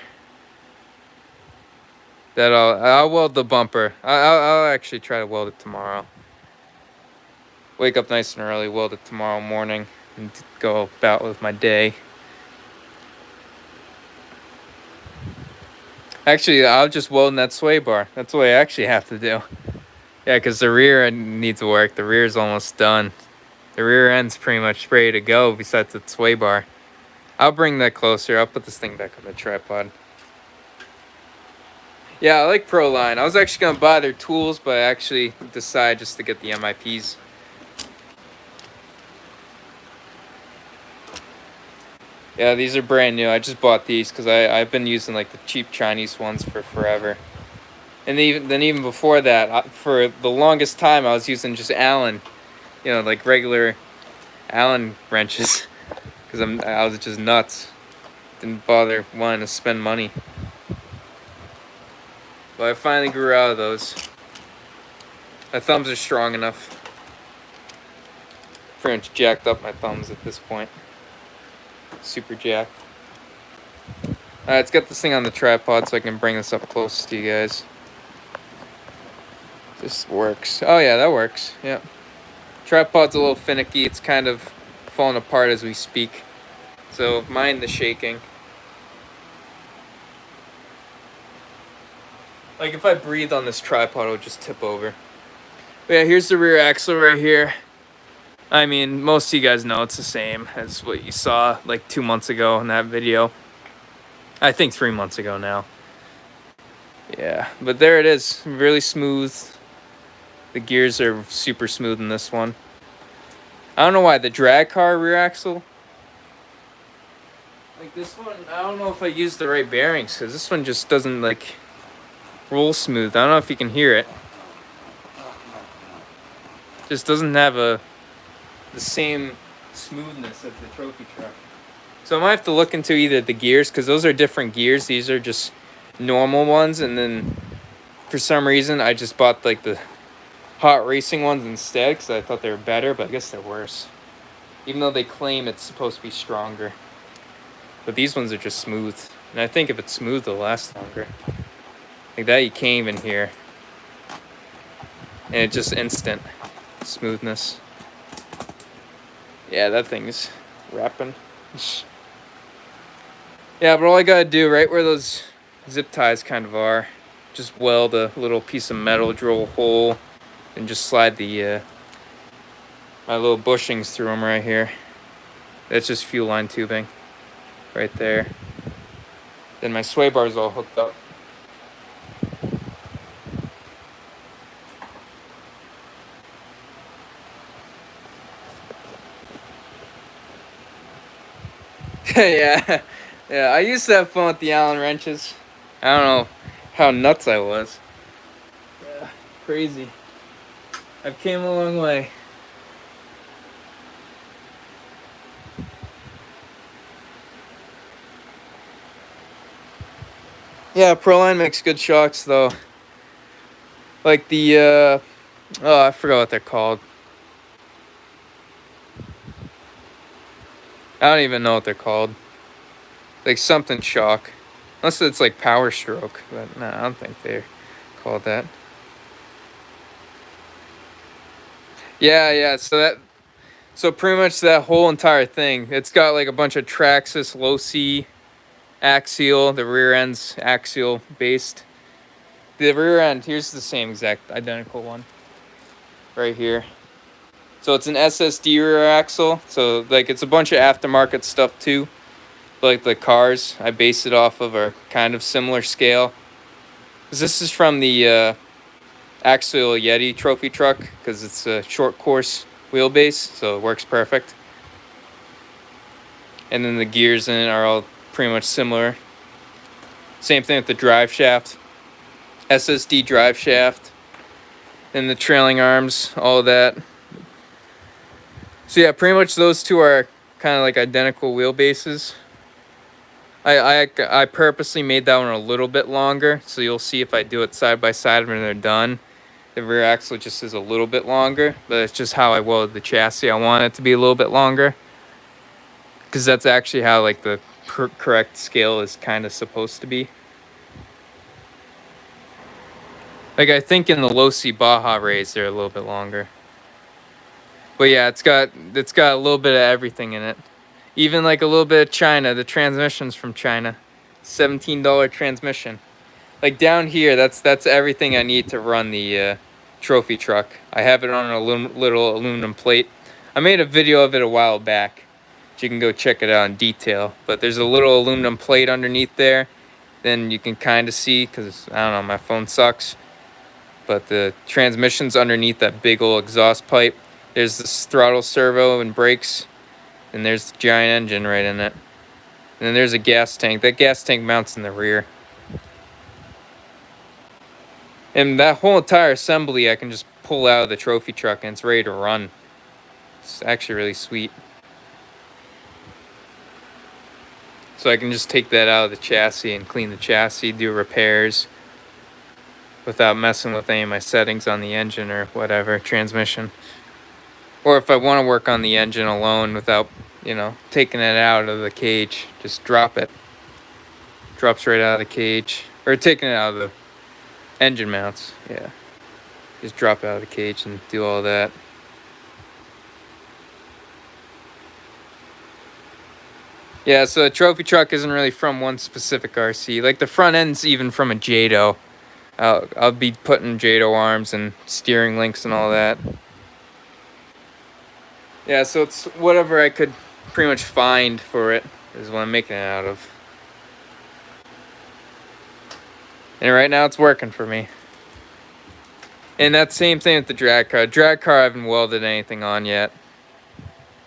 I'll weld the bumper. I'll actually try to weld it tomorrow. Wake up nice and early, weld it tomorrow morning, and go about with my day. Actually, I'll just weld in that sway bar. That's what I actually have to do. Yeah, because the rear end needs work. The rear's almost done. The rear end's pretty much ready to go besides the sway bar. I'll bring that closer. I'll put this thing back on the tripod. Yeah, I like Proline. I was actually going to buy their tools, but I actually decided just to get the MIPs. Yeah, these are brand new. I just bought these because I've been using like the cheap Chinese ones for forever. And even before that, for the longest time, I was using just Allen, like regular Allen wrenches, because I was just nuts. Didn't bother wanting to spend money. But I finally grew out of those. My thumbs are strong enough. Pretty much jacked up my thumbs at this point. Super jacked. Alright, let's get this thing on the tripod so I can bring this up close to you guys. This works. Oh yeah, that works. Yeah. Tripod's a little finicky. It's kind of falling apart as we speak. So mind the shaking. Like if I breathe on this tripod, it'll just tip over. But yeah, here's the rear axle right here. I mean, most of you guys know it's the same as what you saw like 2 months ago in that video. I think 3 months ago now. Yeah, but there it is. Really smooth. The gears are super smooth in this one. I don't know why the drag car rear axle. Like this one, I don't know if I used the right bearings because this one just doesn't like roll smooth. I don't know if you can hear it. Just doesn't have the same smoothness as the trophy truck. So I might have to look into either the gears because those are different gears. These are just normal ones, and then for some reason I just bought like the hot racing ones instead because I thought they were better, but I guess they're worse. Even though they claim it's supposed to be stronger. But these ones are just smooth. And I think if it's smooth, it'll last longer. Like that, you can't even hear. And it's just instant smoothness. Yeah, that thing's rapping. Yeah, but all I gotta do, right where those zip ties kind of are, just weld a little piece of metal, drill a hole, and just slide the my little bushings through them right here. That's just fuel line tubing right there. Then my sway bar is all hooked up. Yeah, I used to have fun with the Allen wrenches. I don't know how nuts I was. Yeah, crazy. I've came a long way. Yeah, Proline makes good shocks though. Like the oh, I forgot what they're called. I don't even know what they're called. Like something shock. Unless it's like Power Stroke, but no, I don't think they're called that. Yeah, so pretty much that whole entire thing, it's got like a bunch of Traxxas low C axial, the rear end's axial based. The rear end, here's the same exact identical one right here. So it's an SSD rear axle, so like it's a bunch of aftermarket stuff too. Like the cars I base it off of are kind of similar scale. 'Cause this is from the Axial Yeti trophy truck because it's a short course wheelbase, so it works perfect. And then the gears in it are all pretty much similar. Same thing with the drive shaft, SSD drive shaft, and the trailing arms, all of that. So yeah, pretty much those two are kind of like identical wheelbases. I purposely made that one a little bit longer, so you'll see if I do it side by side when they're done. The rear axle just is a little bit longer, but it's just how I welded the chassis. I want it to be a little bit longer because that's actually how like the correct scale is kind of supposed to be. Like I think in the low C Baja Rays they're a little bit longer. But yeah, it's got a little bit of everything in it. Even like a little bit of China. The transmission's from China. $17 transmission. Like down here, that's everything I need to run the trophy truck. I have it on a little aluminum plate. I made a video of it a while back. So you can go check it out in detail. But there's a little aluminum plate underneath there. Then you can kind of see, because I don't know, my phone sucks. But the transmission's underneath that big old exhaust pipe. There's this throttle servo and brakes. And there's the giant engine right in it. And then there's a gas tank. That gas tank mounts in the rear. And that whole entire assembly I can just pull out of the trophy truck and it's ready to run. It's actually really sweet. So I can just take that out of the chassis and clean the chassis, do repairs without messing with any of my settings on the engine or whatever, transmission. Or if I want to work on the engine alone without, taking it out of the cage, just drop it. Drops right out of the cage. Or taking it out of the engine mounts, yeah. Just drop it out of the cage and do all that. Yeah, so a trophy truck isn't really from one specific RC. Like the front end's even from a Jado. I'll be putting Jado arms and steering links and all that. Yeah, so it's whatever I could pretty much find for it is what I'm making it out of. And right now it's working for me. And that same thing with the drag car. Drag car I haven't welded anything on yet.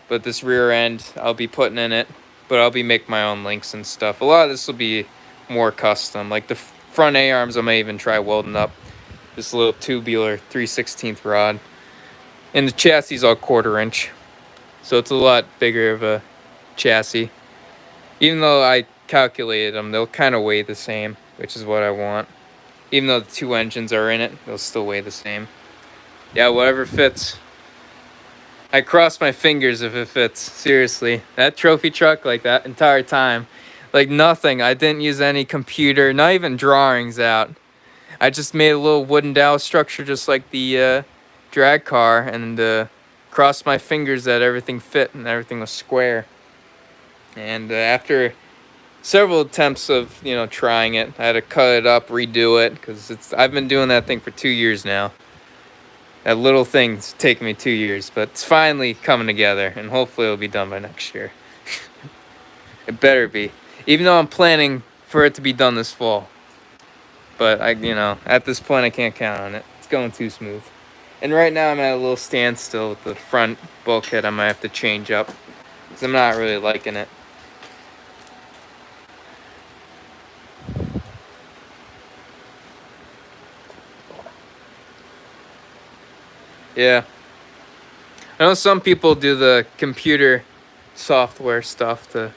But this rear end I'll be putting in it. But I'll be making my own links and stuff. A lot of this will be more custom. Like the front A-arms I may even try welding up. This little tubular 3/16 rod. And the chassis is all 1/4 inch. So it's a lot bigger of a chassis. Even though I calculated them, they'll kind of weigh the same, which is what I want. Even though the 2 engines are in it, they'll still weigh the same. Yeah, whatever fits. I cross my fingers if it fits. Seriously. That trophy truck, like that entire time, like nothing. I didn't use any computer, not even drawings out. I just made a little wooden dowel structure just like the drag car and crossed my fingers that everything fit and everything was square. And after several attempts of, trying it, I had to cut it up, redo it, because I've been doing that thing for 2 years now. That little thing's taken me 2 years, but it's finally coming together, and hopefully it'll be done by next year. It better be. Even though I'm planning for it to be done this fall. But, at this point I can't count on it. It's going too smooth. And right now I'm at a little standstill with the front bulkhead I might have to change up. Because I'm not really liking it. Yeah. I know some people do the computer software stuff to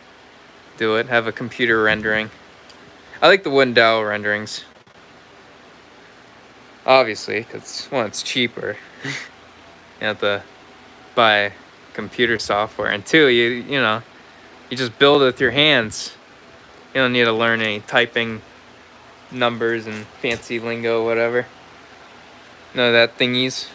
do it, have a computer rendering. I like the wooden dowel renderings. Obviously, because, one, it's cheaper. You have to buy computer software. And two, you just build it with your hands. You don't need to learn any typing numbers and fancy lingo, whatever. None of that thingies.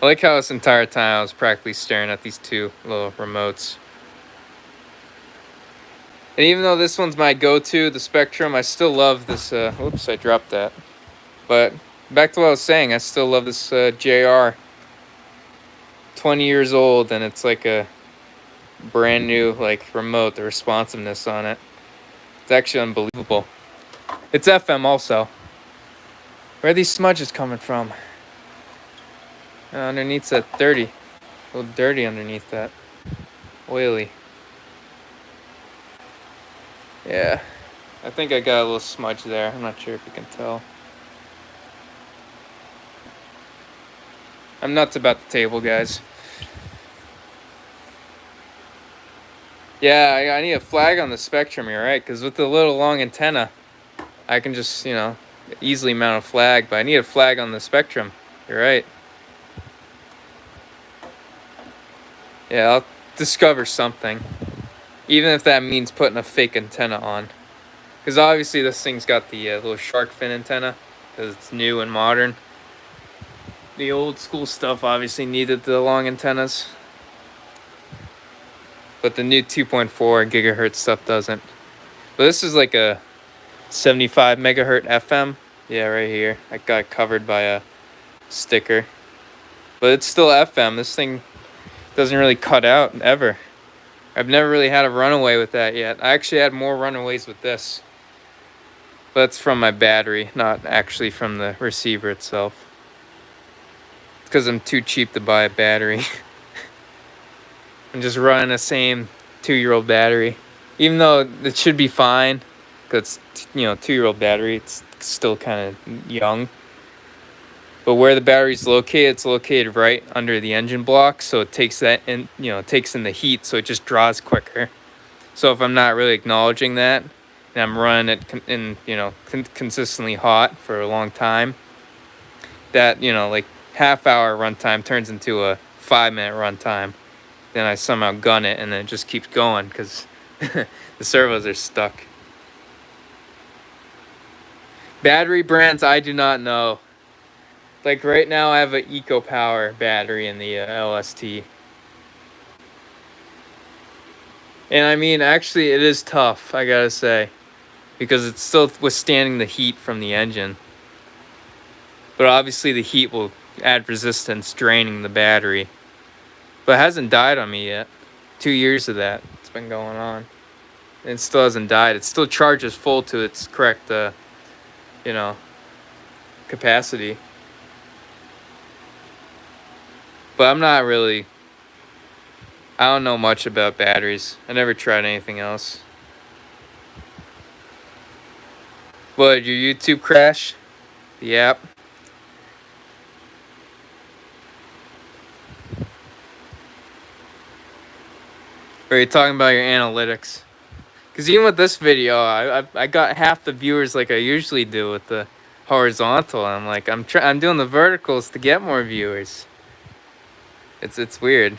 I like how this entire time I was practically staring at these two little remotes. And even though this one's my go-to, the Spectrum, I still love this, oops, I dropped that. But back to what I was saying, I still love this JR. 20 years old, and it's like a brand new remote, the responsiveness on it. It's actually unbelievable. It's FM also. Where are these smudges coming from? Underneath that dirty. A little dirty underneath that. Oily. Yeah. I think I got a little smudge there. I'm not sure if you can tell. I'm nuts about the table, guys. Yeah, I need a flag on the Spectrum, you're right. Because with the little long antenna, I can just, easily mount a flag. But I need a flag on the Spectrum. You're right. Yeah, I'll discover something. Even if that means putting a fake antenna on. Because obviously this thing's got the little shark fin antenna. Because it's new and modern. The old school stuff obviously needed the long antennas. But the new 2.4 gigahertz stuff doesn't. But this is like a 75 megahertz FM. Yeah, right here. I got it covered by a sticker. But it's still FM. This thing doesn't really cut out ever. I've never really had a runaway with that yet. I actually had more runaways with this. But that's from my battery, not actually from the receiver itself. because I'm too cheap to buy a battery. I'm just running the same 2-year-old battery, even though it should be fine, because 2-year-old battery, it's still kind of young. But where the battery's located, it's located right under the engine block, so it takes that in, takes in the heat, so it just draws quicker. So if I'm not really acknowledging that, and I'm running it consistently hot for a long time, that like half-hour runtime turns into a 5-minute runtime. Then I somehow gun it, and then it just keeps going because the servos are stuck. Battery brands, I do not know. Like right now, I have an EcoPower battery in the LST. And I mean, actually, it is tough, I gotta say, because it's still withstanding the heat from the engine. But obviously, the heat will add resistance, draining the battery. But it hasn't died on me yet. 2 years of that, it's been going on. And it still hasn't died. It still charges full to its correct, capacity. But I'm not really... I don't know much about batteries. I never tried anything else. What, your YouTube crash? The app? Or are you talking about your analytics? Because even with this video, I got half the viewers like I usually do with the horizontal. I'm like, I'm doing the verticals to get more viewers. It's weird.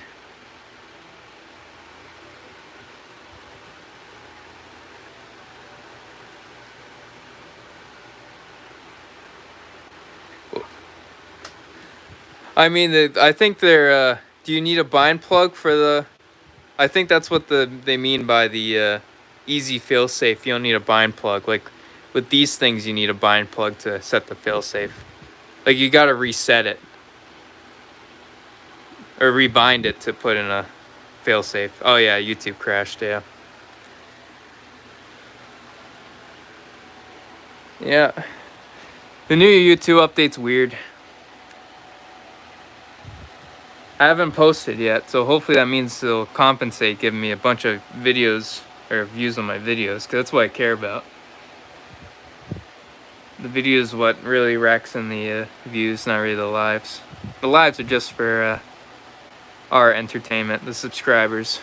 I mean, I think they're. Do you need a bind plug for the? I think that's what they mean by the easy failsafe. You don't need a bind plug. Like with these things, you need a bind plug to set the failsafe. Like you got to reset it or rebind it to put in a failsafe. Oh yeah, YouTube crashed. Yeah. Yeah. The new YouTube update's weird. I haven't posted yet, so hopefully that means they'll compensate, giving me a bunch of videos or views on my videos, because that's what I care about. The video is what really racks in the views, not really the lives. The lives are just for our entertainment, the subscribers.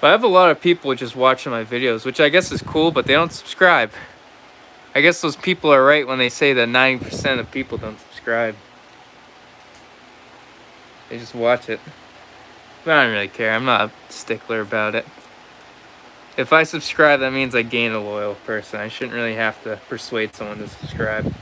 But I have a lot of people just watching my videos, which I guess is cool, but they don't subscribe. I guess those people are right when they say that 90% of people don't subscribe. They just watch it. But I don't really care. I'm not a stickler about it. If I subscribe, that means I gain a loyal person. I shouldn't really have to persuade someone to subscribe.